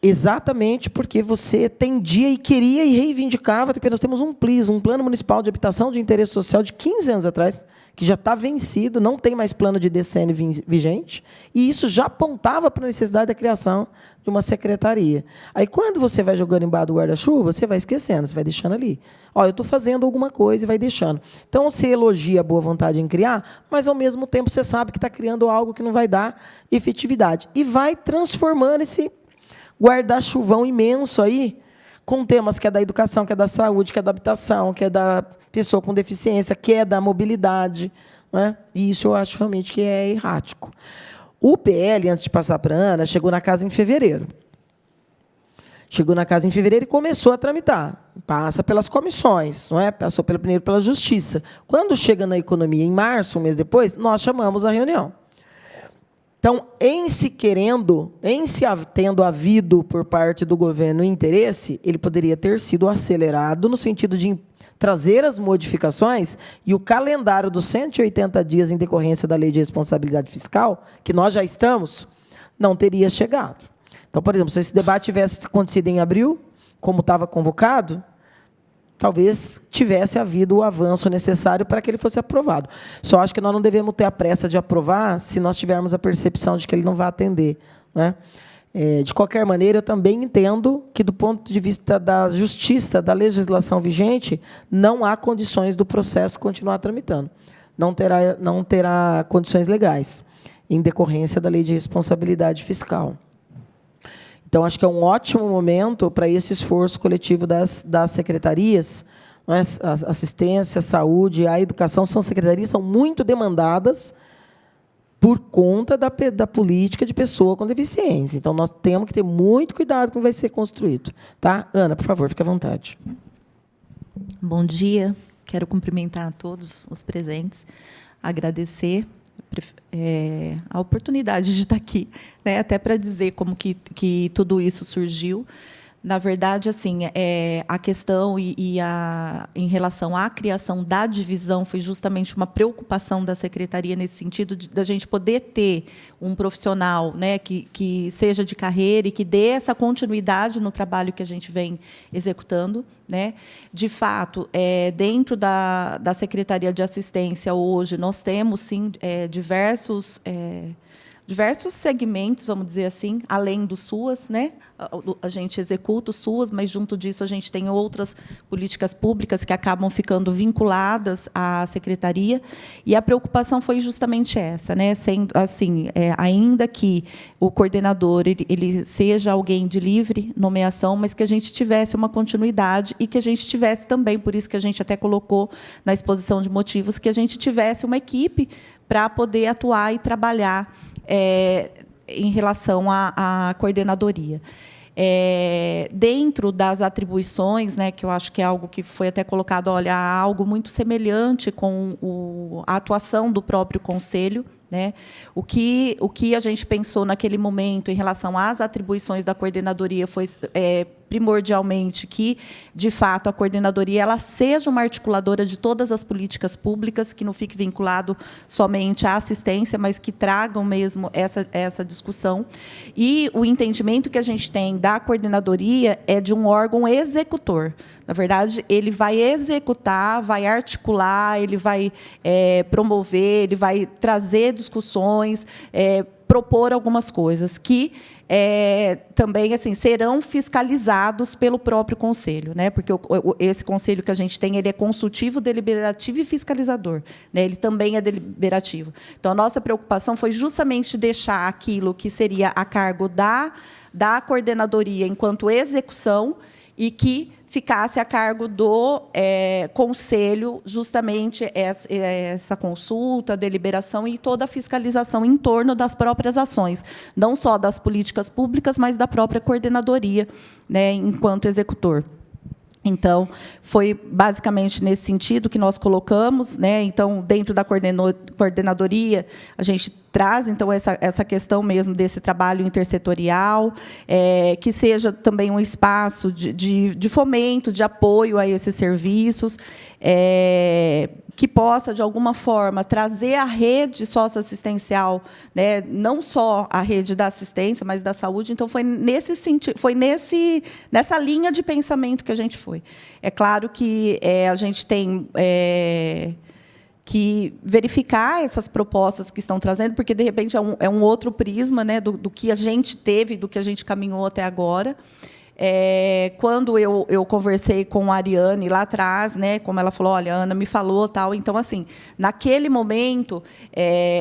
Exatamente porque você tendia e queria e reivindicava, porque nós temos um PLIS, um Plano Municipal de Habitação de Interesse Social, de 15 anos atrás, que já está vencido, não tem mais plano de DCN vigente, e isso já apontava para a necessidade da criação de uma secretaria. Aí, quando você vai jogando embaixo do guarda-chuva, você vai esquecendo, você vai deixando ali. Eu estou fazendo alguma coisa e vai deixando. Então, você elogia a boa vontade em criar, mas, ao mesmo tempo, você sabe que está criando algo que não vai dar efetividade. E vai transformando esse guarda-chuvão imenso aí, com temas que é da educação, que é da saúde, que é da habitação, que é da pessoa com deficiência, que é da mobilidade, né? E isso eu acho realmente que é errático. O PL, antes de passar para a Ana, chegou na casa em fevereiro. Chegou na casa em fevereiro e começou a tramitar. Passa pelas comissões, não é? Passou primeiro pela Justiça. Quando chega na Economia, em março, um mês depois, nós chamamos a reunião. Então, em se tendo havido por parte do governo interesse, ele poderia ter sido acelerado no sentido de trazer as modificações e o calendário dos 180 dias em decorrência da Lei de Responsabilidade Fiscal, que nós já estamos, não teria chegado. Então, por exemplo, se esse debate tivesse acontecido em abril, como estava convocado, talvez tivesse havido o avanço necessário para que ele fosse aprovado. Só acho que nós não devemos ter a pressa de aprovar se nós tivermos a percepção de que ele não vai atender, né? De qualquer maneira, eu também entendo que, do ponto de vista da justiça, da legislação vigente, não há condições do processo continuar tramitando. Não terá condições legais, em decorrência da Lei de Responsabilidade Fiscal. Então, acho que é um ótimo momento para esse esforço coletivo das secretarias, né? A assistência, a saúde, a educação são secretarias, são muito demandadas por conta da política de pessoa com deficiência. Então, nós temos que ter muito cuidado com o que vai ser construído. Tá? Ana, por favor, fique à vontade. Bom dia. Quero cumprimentar a todos os presentes, agradecer a oportunidade de estar aqui, né, até para dizer como que tudo isso surgiu. Na verdade, assim, a questão em relação à criação da divisão foi justamente uma preocupação da secretaria nesse sentido da gente poder ter um profissional, né, que seja de carreira e que dê essa continuidade no trabalho que a gente vem executando, né. De fato, dentro da Secretaria de Assistência hoje nós temos sim diversos segmentos, vamos dizer assim, além do SUAS, né? A gente executa o SUAS, mas junto disso a gente tem outras políticas públicas que acabam ficando vinculadas à secretaria, e a preocupação foi justamente essa, né? Sendo assim, ainda que o coordenador ele seja alguém de livre nomeação, mas que a gente tivesse uma continuidade e que a gente tivesse também, por isso que a gente até colocou na exposição de motivos, que a gente tivesse uma equipe para poder atuar e trabalhar em relação à coordenadoria. Dentro das atribuições, né, que eu acho que é algo que foi até colocado, olha, há algo muito semelhante com a atuação do próprio conselho, né? O que a gente pensou naquele momento em relação às atribuições da coordenadoria foi primordialmente que, de fato, a coordenadoria ela seja uma articuladora de todas as políticas públicas, que não fique vinculado somente à assistência, mas que tragam mesmo essa discussão. E o entendimento que a gente tem da coordenadoria é de um órgão executor. Na verdade, ele vai executar, vai articular, ele vai promover, ele vai trazer discussões, propor algumas coisas que também assim serão fiscalizados pelo próprio conselho, né? Porque esse conselho que a gente tem ele é consultivo, deliberativo e fiscalizador, né? Ele também é deliberativo. Então a nossa preocupação foi justamente deixar aquilo que seria a cargo da coordenadoria enquanto execução e que ficasse a cargo do conselho justamente essa consulta, deliberação e toda a fiscalização em torno das próprias ações, não só das políticas públicas, mas da própria coordenadoria, né, enquanto executor. Então, foi basicamente nesse sentido que nós colocamos, né? Então, dentro da coordenadoria, a gente traz então essa questão mesmo desse trabalho intersetorial, que seja também um espaço de fomento, de apoio a esses serviços, que possa, de alguma forma, trazer a rede socioassistencial, né, não só a rede da assistência, mas da saúde. Então, foi nesse sentido, foi nessa linha de pensamento que a gente foi. É claro que a gente tem que verificar essas propostas que estão trazendo, porque, de repente, é um outro prisma, né, do que a gente teve, do que a gente caminhou até agora. Quando eu conversei com a Ariane lá atrás, né, como ela falou, olha, a Ana me falou, tal. Então, assim, naquele momento,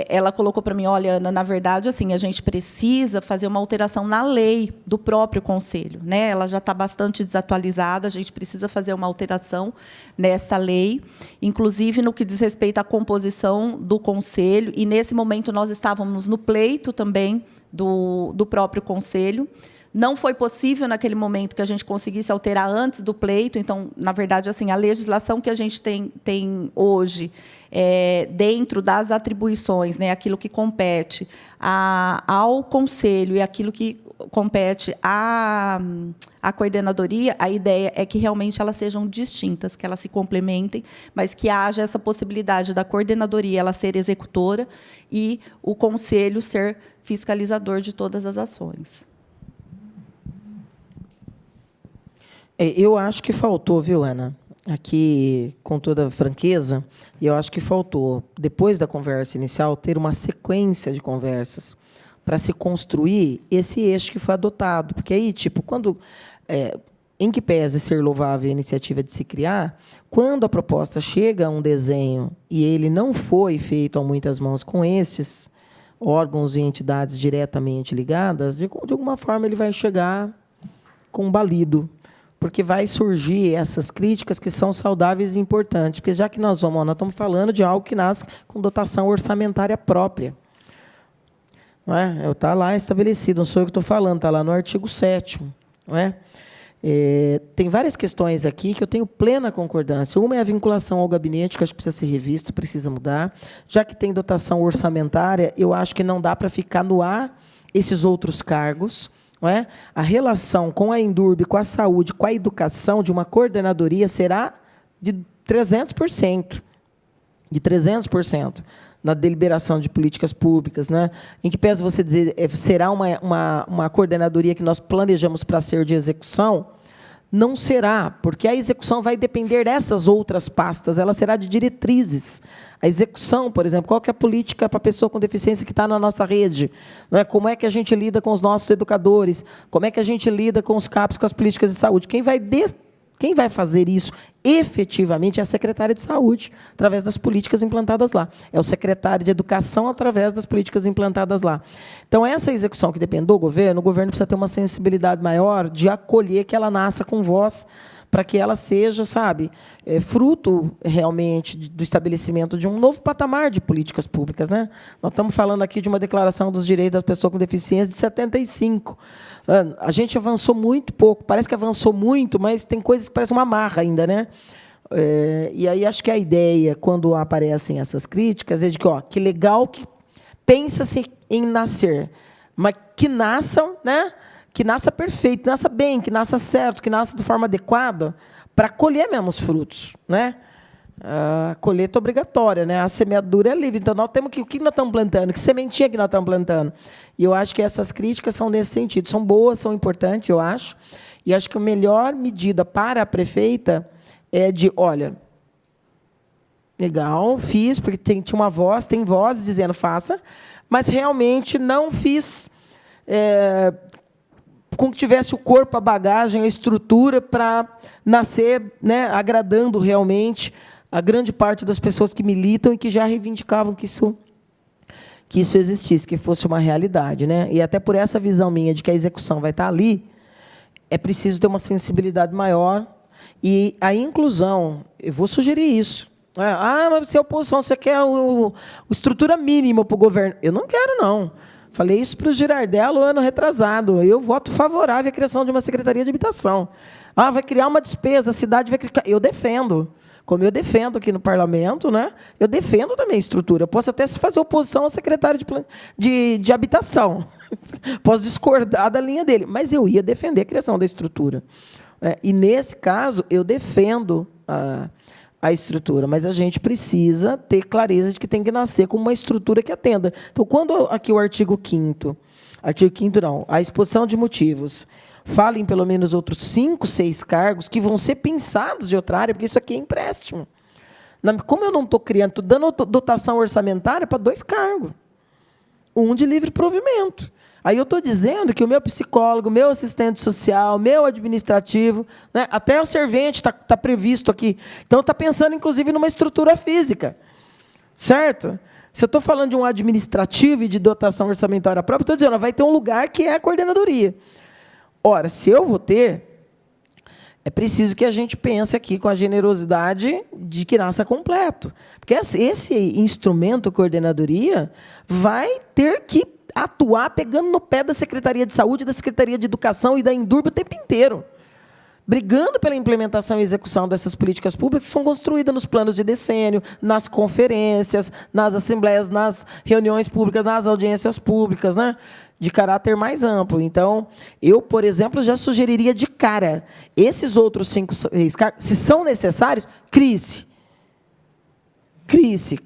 ela colocou para mim, olha, Ana, na verdade, assim, a gente precisa fazer uma alteração na lei do próprio conselho, né? Ela já está bastante desatualizada, a gente precisa fazer uma alteração nessa lei, inclusive no que diz respeito à composição do conselho. E nesse momento nós estávamos no pleito também do próprio conselho. Não foi possível, naquele momento, que a gente conseguisse alterar antes do pleito. Então, na verdade, assim, a legislação que a gente tem hoje, dentro das atribuições, né, aquilo que compete ao conselho e aquilo que compete à coordenadoria, a ideia é que realmente elas sejam distintas, que elas se complementem, mas que haja essa possibilidade da coordenadoria ela ser executora e o conselho ser fiscalizador de todas as ações. Eu acho que faltou, viu, Ana? Aqui, com toda franqueza, eu acho que faltou, depois da conversa inicial, ter uma sequência de conversas para se construir esse eixo que foi adotado. Porque aí, tipo, quando, em que pese ser louvável a iniciativa de se criar, quando a proposta chega a um desenho e ele não foi feito a muitas mãos com estes órgãos e entidades diretamente ligadas, de alguma forma ele vai chegar com um balido, porque vai surgir essas críticas que são saudáveis e importantes, porque já que nós estamos falando de algo que nasce com dotação orçamentária própria. Não é? Está lá estabelecido, não sou eu que estou falando, está lá no artigo 7º. Não é? Tem várias questões aqui que eu tenho plena concordância. Uma é a vinculação ao gabinete, que eu acho que precisa ser revisto, precisa mudar. Já que tem dotação orçamentária, eu acho que não dá para ficar no ar esses outros cargos. Não é? A relação com a Endurbe, com a saúde, com a educação de uma coordenadoria será de 300%. De 300%. Na deliberação de políticas públicas, né? Em que pese você dizer será uma coordenadoria que nós planejamos para ser de execução, não será, porque a execução vai depender dessas outras pastas, ela será de diretrizes. A execução, por exemplo, qual que é a política para a pessoa com deficiência que está na nossa rede? Não é? Como é que a gente lida com os nossos educadores? Como é que a gente lida com os CAPs, com as políticas de saúde? Quem vai fazer isso efetivamente é a secretária de saúde, através das políticas implantadas lá. É o secretário de educação, através das políticas implantadas lá. Então, essa execução que depende do governo, o governo precisa ter uma sensibilidade maior de acolher que ela nasça com voz, para que ela seja, sabe, fruto realmente do estabelecimento de um novo patamar de políticas públicas, né? Nós estamos falando aqui de uma declaração dos direitos das pessoas com deficiência de 75. A gente avançou muito pouco, parece que avançou muito, mas tem coisas que parecem uma marra ainda, né? E aí acho que a ideia, quando aparecem essas críticas, é de que, que legal que pensa-se em nascer, mas que nasçam, né? Que nasça perfeito, que nasça bem, que nasça certo, que nasça de forma adequada, para colher mesmo os frutos, né? A colheita obrigatória, né? A semeadura é livre. Então, nós temos que... O que nós estamos plantando? Que sementinha que nós estamos plantando? E eu acho que essas críticas são nesse sentido. São boas, são importantes, eu acho. E acho que a melhor medida para a prefeita é de, olha, legal, fiz, porque tinha uma voz, tem vozes dizendo faça, mas realmente não fiz... com que tivesse o corpo, a bagagem, a estrutura para nascer, né, agradando realmente a grande parte das pessoas que militam e que já reivindicavam que isso existisse, que fosse uma realidade, né? E até por essa visão minha de que a execução vai estar ali, é preciso ter uma sensibilidade maior e a inclusão. Eu vou sugerir isso. Mas se a oposição, você quer a estrutura mínima para o governo? Eu não quero, não. Falei isso para o Girardello ano retrasado. Eu voto favorável à criação de uma secretaria de habitação. Vai criar uma despesa, a cidade vai criar... Eu defendo. Como eu defendo aqui no parlamento, né? Eu defendo também a estrutura. Eu posso até fazer oposição ao secretário de habitação. Posso discordar da linha dele, mas eu ia defender a criação da estrutura. E, nesse caso, eu defendo a estrutura, mas a gente precisa ter clareza de que tem que nascer com uma estrutura que atenda. Então, quando aqui o artigo 5º não, a exposição de motivos, fala em pelo menos outros 5, 6 cargos que vão ser pensados de outra área, porque isso aqui é empréstimo. Como eu não estou criando, estou dando dotação orçamentária para 2 cargos, um de livre provimento. Aí eu estou dizendo que o meu psicólogo, meu assistente social, meu administrativo, né, até o servente está previsto aqui. Então, está pensando, inclusive, numa estrutura física. Certo? Se eu estou falando de um administrativo e de dotação orçamentária própria, estou dizendo, vai ter um lugar que é a coordenadoria. Ora, se eu vou ter, é preciso que a gente pense aqui com a generosidade de que nasça completo. Porque esse instrumento, coordenadoria, vai ter que atuar pegando no pé da Secretaria de Saúde, da Secretaria de Educação e da Endurbe o tempo inteiro, brigando pela implementação e execução dessas políticas públicas que são construídas nos planos de decênio, nas conferências, nas assembleias, nas reuniões públicas, nas audiências públicas, né, de caráter mais amplo. Então, eu, por exemplo, já sugeriria de cara, esses outros 5, 6 cargos, se são necessários, crie-se,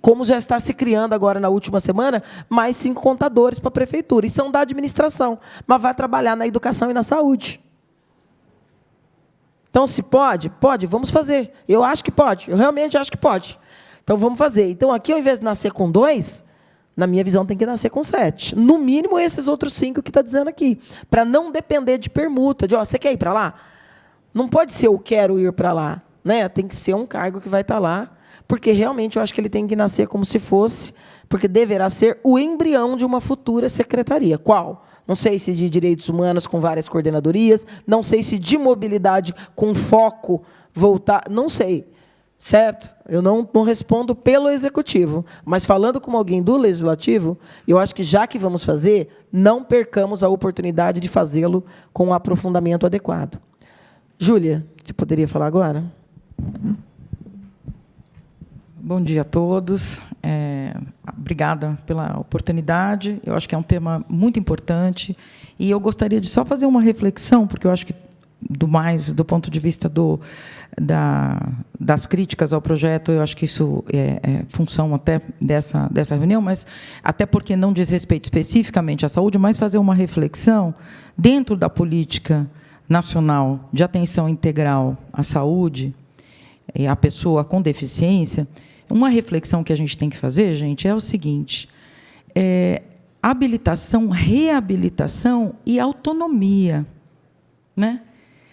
como já está se criando agora na última semana, mais 5 contadores para a prefeitura. E são da administração, mas vai trabalhar na educação e na saúde. Então, se pode, vamos fazer. Eu acho que pode, eu realmente acho que pode. Então, vamos fazer. Então, aqui, ao invés de nascer com 2, Na minha visão, tem que nascer com 7. No mínimo, esses outros 5 que está dizendo aqui. Para não depender de permuta, de, você quer ir para lá? Não pode ser eu quero ir para lá. Né? Tem que ser um cargo que vai estar lá, porque realmente eu acho que ele tem que nascer como se fosse, porque deverá ser o embrião de uma futura secretaria. Qual? Não sei se de direitos humanos com várias coordenadorias, não sei se de mobilidade com foco voltar, não sei. Certo? Eu não respondo pelo Executivo, mas falando como alguém do Legislativo, eu acho que, já que vamos fazer, não percamos a oportunidade de fazê-lo com um aprofundamento adequado. Júlia, você poderia falar agora? Bom dia a todos. Obrigada pela oportunidade. Eu acho que é um tema muito importante. E eu gostaria de só fazer uma reflexão, porque eu acho que, do ponto de vista das críticas ao projeto, eu acho que isso é função até dessa reunião, mas até porque não diz respeito especificamente à saúde, mas fazer uma reflexão dentro da política nacional de atenção integral à saúde e à pessoa com deficiência. Uma reflexão que a gente tem que fazer, gente, é o seguinte: habilitação, reabilitação e autonomia, né?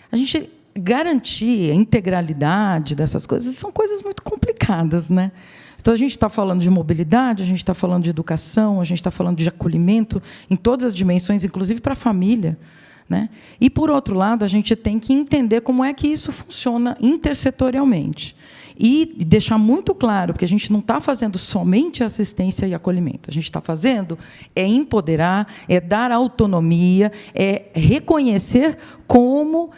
A gente garantir a integralidade dessas coisas são coisas muito complicadas, né? Então, a gente está falando de mobilidade, a gente está falando de educação, a gente está falando de acolhimento em todas as dimensões, inclusive para a família, né? E, por outro lado, a gente tem que entender como é que isso funciona intersetorialmente. E deixar muito claro, porque a gente não está fazendo somente assistência e acolhimento. A gente está fazendo empoderar, dar autonomia, reconhecer como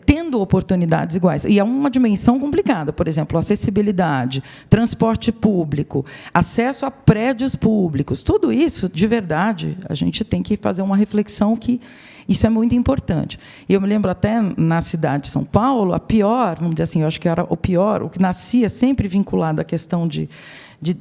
tendo oportunidades iguais. E é uma dimensão complicada. Por exemplo, acessibilidade, transporte público, acesso a prédios públicos. Tudo isso, de verdade, a gente tem que fazer uma reflexão que isso é muito importante. E eu me lembro até na cidade de São Paulo, a pior, vamos dizer assim, eu acho que era o pior, o que nascia sempre vinculado à questão de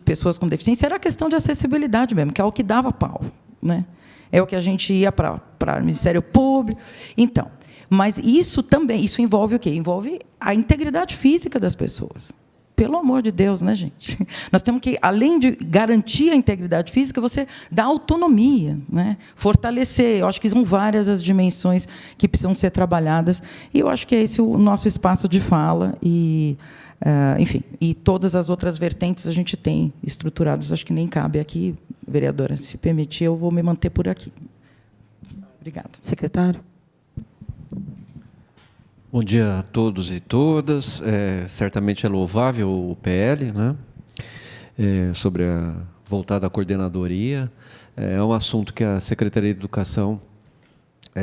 pessoas com deficiência, era a questão de acessibilidade mesmo, que é o que dava pau, né? É o que a gente ia para o Ministério Público. Então, mas isso também, isso envolve o quê? Envolve a integridade física das pessoas. Pelo amor de Deus, né, gente? Nós temos que, além de garantir a integridade física, você dá autonomia, né? Fortalecer. Eu acho que são várias as dimensões que precisam ser trabalhadas. E eu acho que é esse o nosso espaço de fala. E, enfim, e todas as outras vertentes a gente tem estruturadas. Acho que nem cabe aqui, vereadora. Se permitir, eu vou me manter por aqui. Obrigada. Secretário. Bom dia a todos e todas. Certamente é louvável o PL, né? Sobre a voltada à coordenadoria. É um assunto que a Secretaria de Educação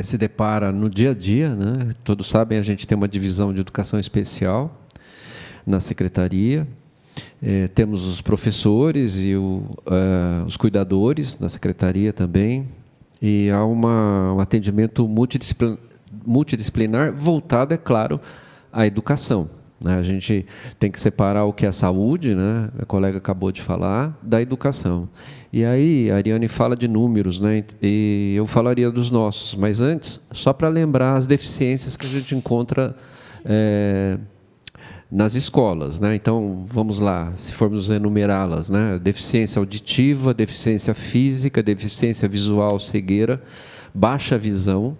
se depara no dia a dia, né? Todos sabem, a gente tem uma divisão de educação especial na Secretaria. Temos os professores e os cuidadores na Secretaria também. E há um atendimento multidisciplinar voltado, é claro, à educação, né? A gente tem que separar o que é a saúde, né? A colega acabou de falar, da educação. E aí a Ariane fala de números, né? E eu falaria dos nossos, mas antes, só para lembrar as deficiências que a gente encontra nas escolas, né? Então, vamos lá, se formos enumerá-las, né? Deficiência auditiva, deficiência física, deficiência visual, cegueira, baixa visão,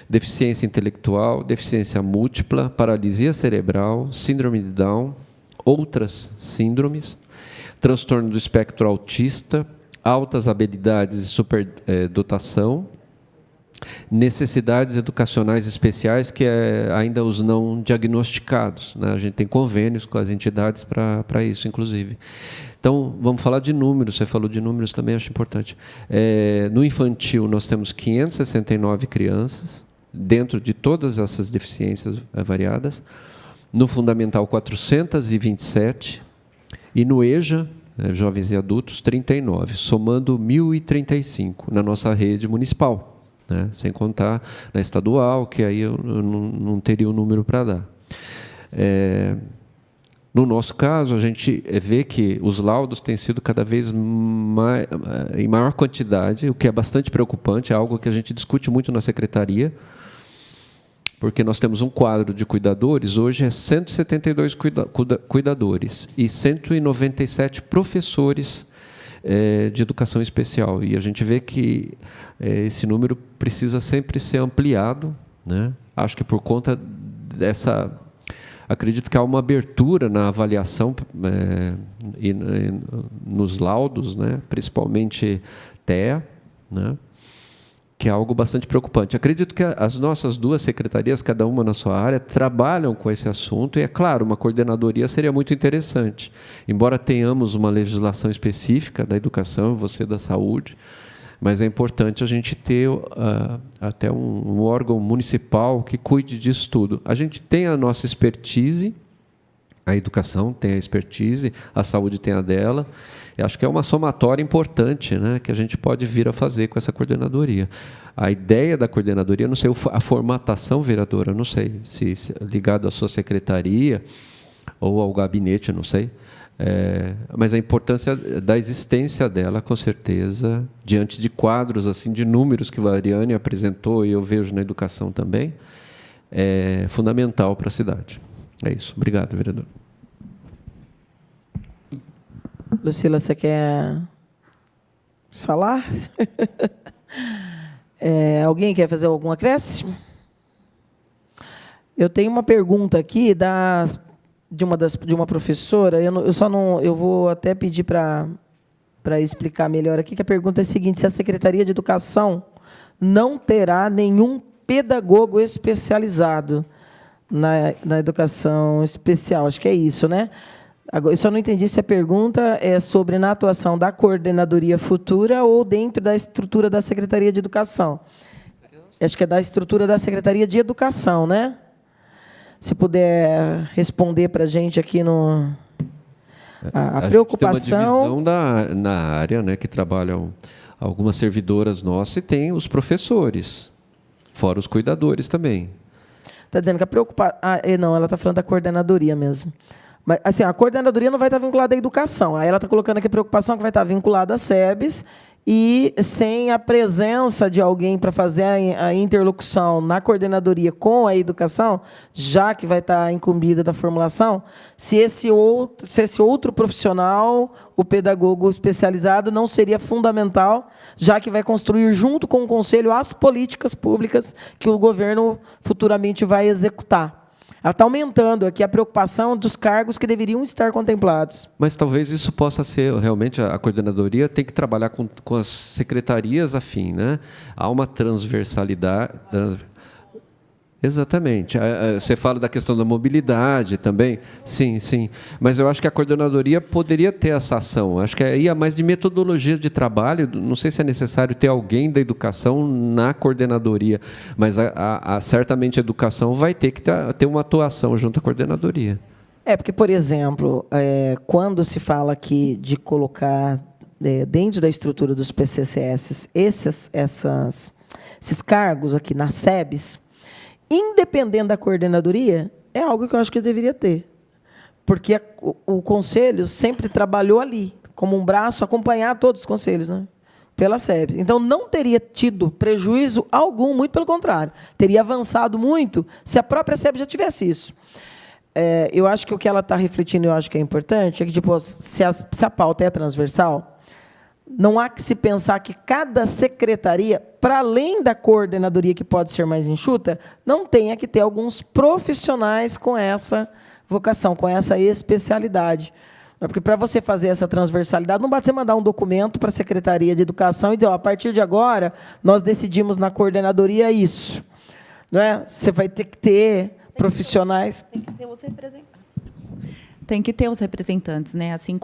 deficiência intelectual, deficiência múltipla, paralisia cerebral, síndrome de Down, outras síndromes, transtorno do espectro autista, altas habilidades e superdotação, necessidades educacionais especiais, que é ainda os não diagnosticados, né? A gente tem convênios com as entidades para isso, inclusive. Então, vamos falar de números. Você falou de números também, acho importante. No infantil, nós temos 569 crianças, dentro de todas essas deficiências variadas. No fundamental, 427. E no EJA, jovens e adultos, 39, somando 1.035 na nossa rede municipal, né? Sem contar na estadual, que aí eu não teria o número para dar. No nosso caso, a gente vê que os laudos têm sido cada vez em maior quantidade, o que é bastante preocupante, é algo que a gente discute muito na secretaria, porque nós temos um quadro de cuidadores, hoje é 172 cuidadores e 197 professores de educação especial. E a gente vê que esse número precisa sempre ser ampliado, né? Acho que por conta dessa... Acredito que há uma abertura na avaliação e nos laudos, né? Principalmente TEA, né? Que é algo bastante preocupante. Acredito que as nossas duas secretarias, cada uma na sua área, trabalham com esse assunto, e, é claro, uma coordenadoria seria muito interessante. Embora tenhamos uma legislação específica da educação, você da saúde, mas é importante a gente ter até um órgão municipal que cuide disso tudo. A gente tem a nossa expertise, a educação tem a expertise, a saúde tem a dela. Eu acho que é uma somatória importante, né, que a gente pode vir a fazer com essa coordenadoria. A ideia da coordenadoria, não sei, a formatação, vereadora, não sei, se ligado à sua secretaria ou ao gabinete, não sei. Mas a importância da existência dela, com certeza, diante de quadros, assim, de números que a Ariane apresentou, e eu vejo na educação também, é fundamental para a cidade. É isso. Obrigado, vereador. Lucila, você quer falar? Alguém quer fazer algum acréscimo? Eu tenho uma pergunta aqui de uma professora. Eu vou até pedir para explicar melhor aqui, que a pergunta é a seguinte: se a Secretaria de Educação não terá nenhum pedagogo especializado na educação especial. Acho que é isso, né? Agora, eu só não entendi se a pergunta é sobre na atuação da coordenadoria futura ou dentro da estrutura da Secretaria de Educação. Acho que é da estrutura da Secretaria de Educação, né? Se puder responder para a gente aqui a preocupação. Tem uma divisão na área, né, que trabalham algumas servidoras nossas, e tem os professores, fora os cuidadores também. Está dizendo que a preocupação... não, ela está falando da coordenadoria mesmo. Mas, assim, a coordenadoria não vai estar vinculada à educação. Aí ela está colocando aqui a preocupação que vai estar vinculada à SEBS, e sem a presença de alguém para fazer a interlocução na coordenadoria com a educação, já que vai estar incumbida da formulação, se esse outro profissional, o pedagogo especializado, não seria fundamental, já que vai construir junto com o Conselho as políticas públicas que o governo futuramente vai executar. Ela está aumentando aqui a preocupação dos cargos que deveriam estar contemplados. Mas talvez isso possa ser, realmente, a coordenadoria tem que trabalhar com as secretarias afim, né? Há uma transversalidade. Exatamente. Você fala da questão da mobilidade também. Sim, sim. Mas eu acho que a coordenadoria poderia ter essa ação. Acho que aí é mais de metodologia de trabalho. Não sei se é necessário ter alguém da educação na coordenadoria, mas certamente a educação vai ter que ter uma atuação junto à coordenadoria. Porque, por exemplo, quando se fala aqui de colocar dentro da estrutura dos PCCS esses cargos aqui nas SEBs, independente da coordenadoria, é algo que eu acho que deveria ter. Porque o Conselho sempre trabalhou ali, como um braço, acompanhar todos os conselhos, né? Pela SEBS. Então, não teria tido prejuízo algum, muito pelo contrário. Teria avançado muito se a própria SEBS já tivesse isso. Eu acho que o que ela está refletindo, eu acho que é importante, é que, tipo, se a pauta é transversal, não há que se pensar que cada secretaria, para além da coordenadoria, que pode ser mais enxuta, não tenha que ter alguns profissionais com essa vocação, com essa especialidade. Porque, para você fazer essa transversalidade, não basta você mandar um documento para a Secretaria de Educação e dizer, a partir de agora, nós decidimos na coordenadoria isso. Não é? Você vai ter que ter profissionais... Tem que ter os representantes. Tem que ter os representantes, né? Assim,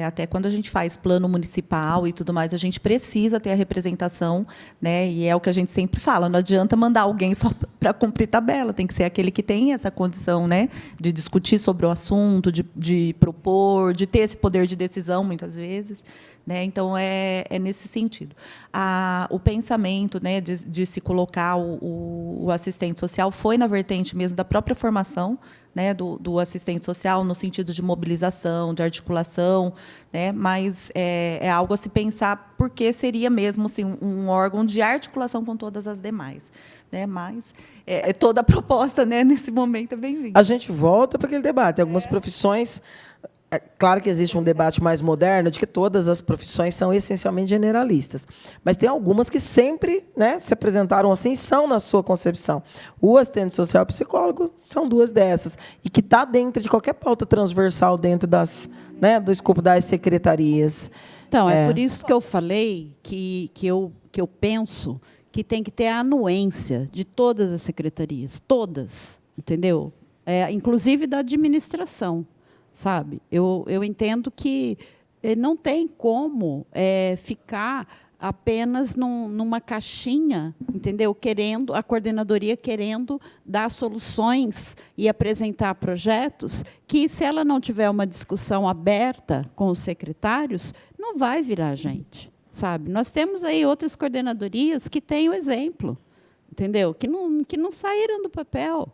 até quando a gente faz plano municipal e tudo mais, a gente precisa ter a representação, né? E é o que a gente sempre fala, não adianta mandar alguém só para cumprir tabela, tem que ser aquele que tem essa condição, né? De discutir sobre o assunto, de propor, de ter esse poder de decisão, muitas vezes, né? Então, é nesse sentido. O pensamento, né, de se colocar o assistente social foi na vertente mesmo da própria formação, né, do assistente social, no sentido de mobilização, de articulação, né, mas é algo a se pensar, porque seria mesmo assim, um órgão de articulação com todas as demais. Né, mas toda a proposta, né, nesse momento é bem-vinda. A gente volta para aquele debate. Algumas profissões É claro que existe um debate mais moderno de que todas as profissões são essencialmente generalistas, mas tem algumas que sempre, né, se apresentaram assim, são na sua concepção. O assistente social e o psicólogo são duas dessas, e que está dentro de qualquer pauta transversal dentro né, do escopo das secretarias. Então, é por isso que eu falei que eu penso que tem que ter a anuência de todas as secretarias, todas, entendeu? Inclusive da administração. Sabe? Eu entendo que não tem como ficar apenas numa caixinha, entendeu? A coordenadoria querendo dar soluções e apresentar projetos que, se ela não tiver uma discussão aberta com os secretários, não vai virar gente, sabe? Nós temos aí outras coordenadorias que têm o exemplo, entendeu? Que não saíram do papel,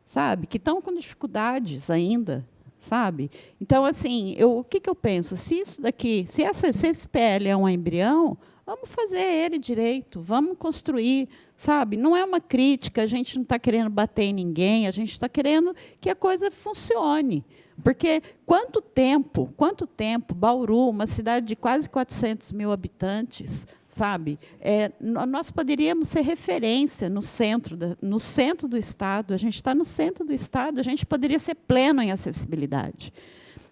sabe? Que estão com dificuldades ainda. Sabe? Então, assim, o que eu penso? Se esse PL é um embrião, vamos fazer ele direito, vamos construir, sabe? Não é uma crítica, a gente não está querendo bater em ninguém, a gente está querendo que a coisa funcione. Porque quanto tempo, Bauru, uma cidade de quase 400 mil habitantes, sabe? Nós poderíamos ser referência no centro do Estado. A gente está no centro do Estado, a gente poderia ser pleno em acessibilidade.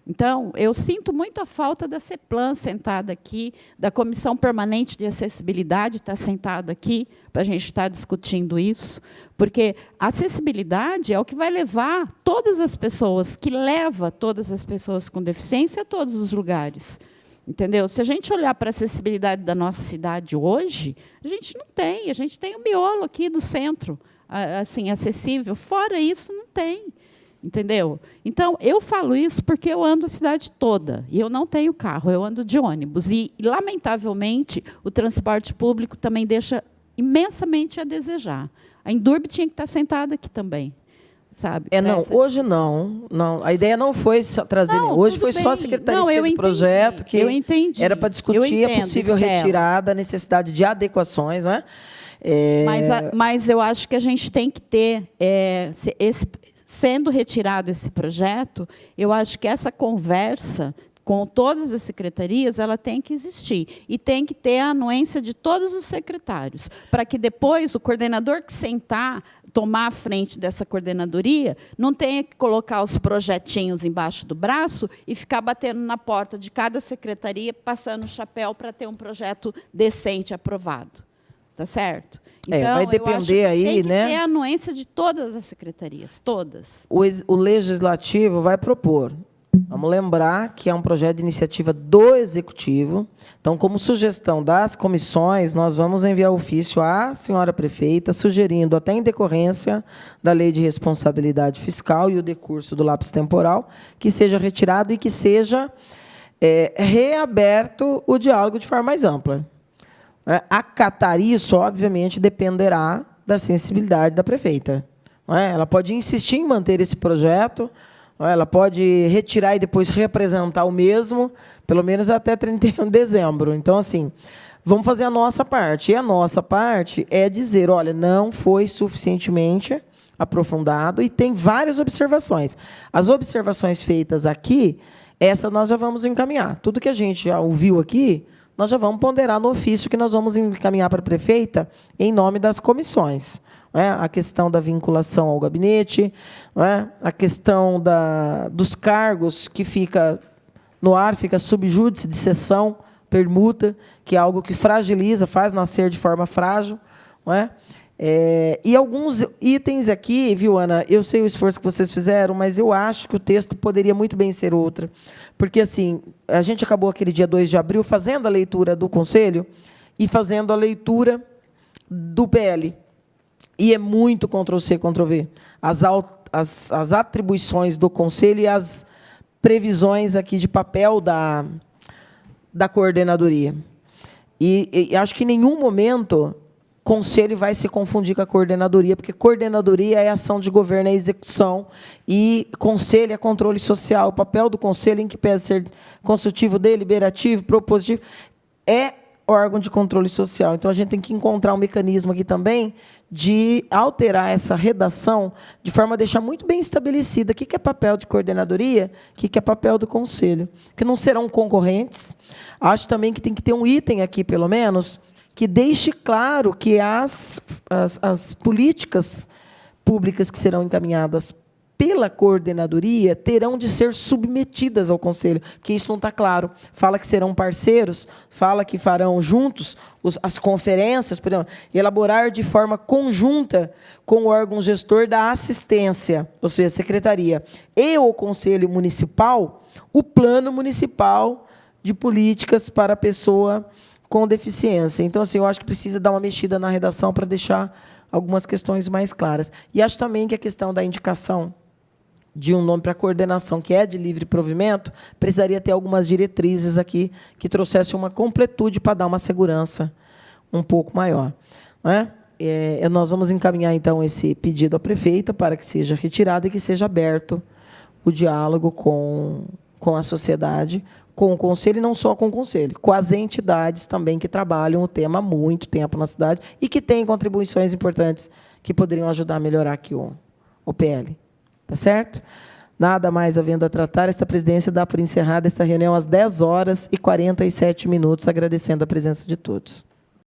Então, eu sinto muito a falta da CEPLAN sentada aqui, da Comissão Permanente de Acessibilidade estar sentada aqui, para a gente estar discutindo isso, porque a acessibilidade é o que vai levar todas as pessoas, que leva todas as pessoas com deficiência a todos os lugares. Entendeu? Se a gente olhar para a acessibilidade da nossa cidade hoje, a gente tem o miolo aqui do centro, assim, acessível. Fora isso, não tem. Entendeu? Então, eu falo isso porque eu ando a cidade toda, e eu não tenho carro, eu ando de ônibus. E, lamentavelmente, o transporte público também deixa imensamente a desejar. A Endurbe tinha que estar sentada aqui também. Sabe? Hoje não. A ideia não foi trazer. Hoje foi só a Secretaria que fez o projeto, que era para discutir a possível retirada, a necessidade de adequações, não é? Mas eu acho que a gente tem que ter sendo retirado esse projeto, eu acho que essa conversa com todas as secretarias, ela tem que existir. E tem que ter a anuência de todos os secretários, para que depois o coordenador que sentar, tomar a frente dessa coordenadoria, não tenha que colocar os projetinhos embaixo do braço e ficar batendo na porta de cada secretaria, passando o chapéu para ter um projeto decente aprovado. Tá certo? Então, vai depender aí, tem que né? ter a anuência de todas as secretarias, todas. O Legislativo vai propor. Vamos lembrar que é um projeto de iniciativa do Executivo. Então, como sugestão das comissões, nós vamos enviar ofício à senhora prefeita, sugerindo, até em decorrência da Lei de Responsabilidade Fiscal e o decurso do lápis temporal, que seja retirado e que seja reaberto o diálogo de forma mais ampla. Acatar isso, obviamente, dependerá da sensibilidade da prefeita. Ela pode insistir em manter esse projeto, ela pode retirar e depois reapresentar o mesmo, pelo menos até 31 de dezembro. Então, assim, vamos fazer a nossa parte. E a nossa parte é dizer, olha, não foi suficientemente aprofundado e tem várias observações. As observações feitas aqui, essa nós já vamos encaminhar. Tudo que a gente já ouviu aqui, nós já vamos ponderar no ofício que nós vamos encaminhar para a prefeita em nome das comissões. A questão da vinculação ao gabinete, a questão dos cargos que fica no ar, fica subjúdice de cessão, permuta, que é algo que fragiliza, faz nascer de forma frágil. E alguns itens aqui, viu, Ana? Eu sei o esforço que vocês fizeram, mas eu acho que o texto poderia muito bem ser outro. Porque, assim, a gente acabou aquele dia 2 de abril fazendo a leitura do Conselho e fazendo a leitura do PL. E é muito Ctrl-C, Ctrl-V. As atribuições do Conselho e as previsões aqui de papel da coordenadoria. E acho que em nenhum momento Conselho vai se confundir com a coordenadoria, porque coordenadoria é ação de governo, é execução, e Conselho é controle social. O papel do Conselho, em que pese ser consultivo, deliberativo, propositivo, é órgão de controle social. Então, a gente tem que encontrar um mecanismo aqui também de alterar essa redação de forma a deixar muito bem estabelecida o que é papel de coordenadoria, o que é papel do conselho, que não serão concorrentes. Acho também que tem que ter um item aqui, pelo menos, que deixe claro que as políticas públicas que serão encaminhadas pela coordenadoria terão de ser submetidas ao conselho, porque isso não está claro. Fala que serão parceiros, fala que farão juntos as conferências, por exemplo, elaborar de forma conjunta com o órgão gestor da assistência, ou seja, a secretaria, e o conselho municipal, o plano municipal de políticas para a pessoa com deficiência. Então, assim, eu acho que precisa dar uma mexida na redação para deixar algumas questões mais claras. E acho também que a questão da indicação de um nome para coordenação, que é de livre provimento, precisaria ter algumas diretrizes aqui que trouxessem uma completude para dar uma segurança um pouco maior. Não é? Nós vamos encaminhar, então, esse pedido à prefeita para que seja retirado e que seja aberto o diálogo com a sociedade, com o conselho, e não só com o conselho, com as entidades também que trabalham o tema há muito tempo na cidade e que têm contribuições importantes que poderiam ajudar a melhorar aqui o PL. Tá certo? Nada mais havendo a tratar, esta presidência dá por encerrada esta reunião às 10h47, agradecendo a presença de todos.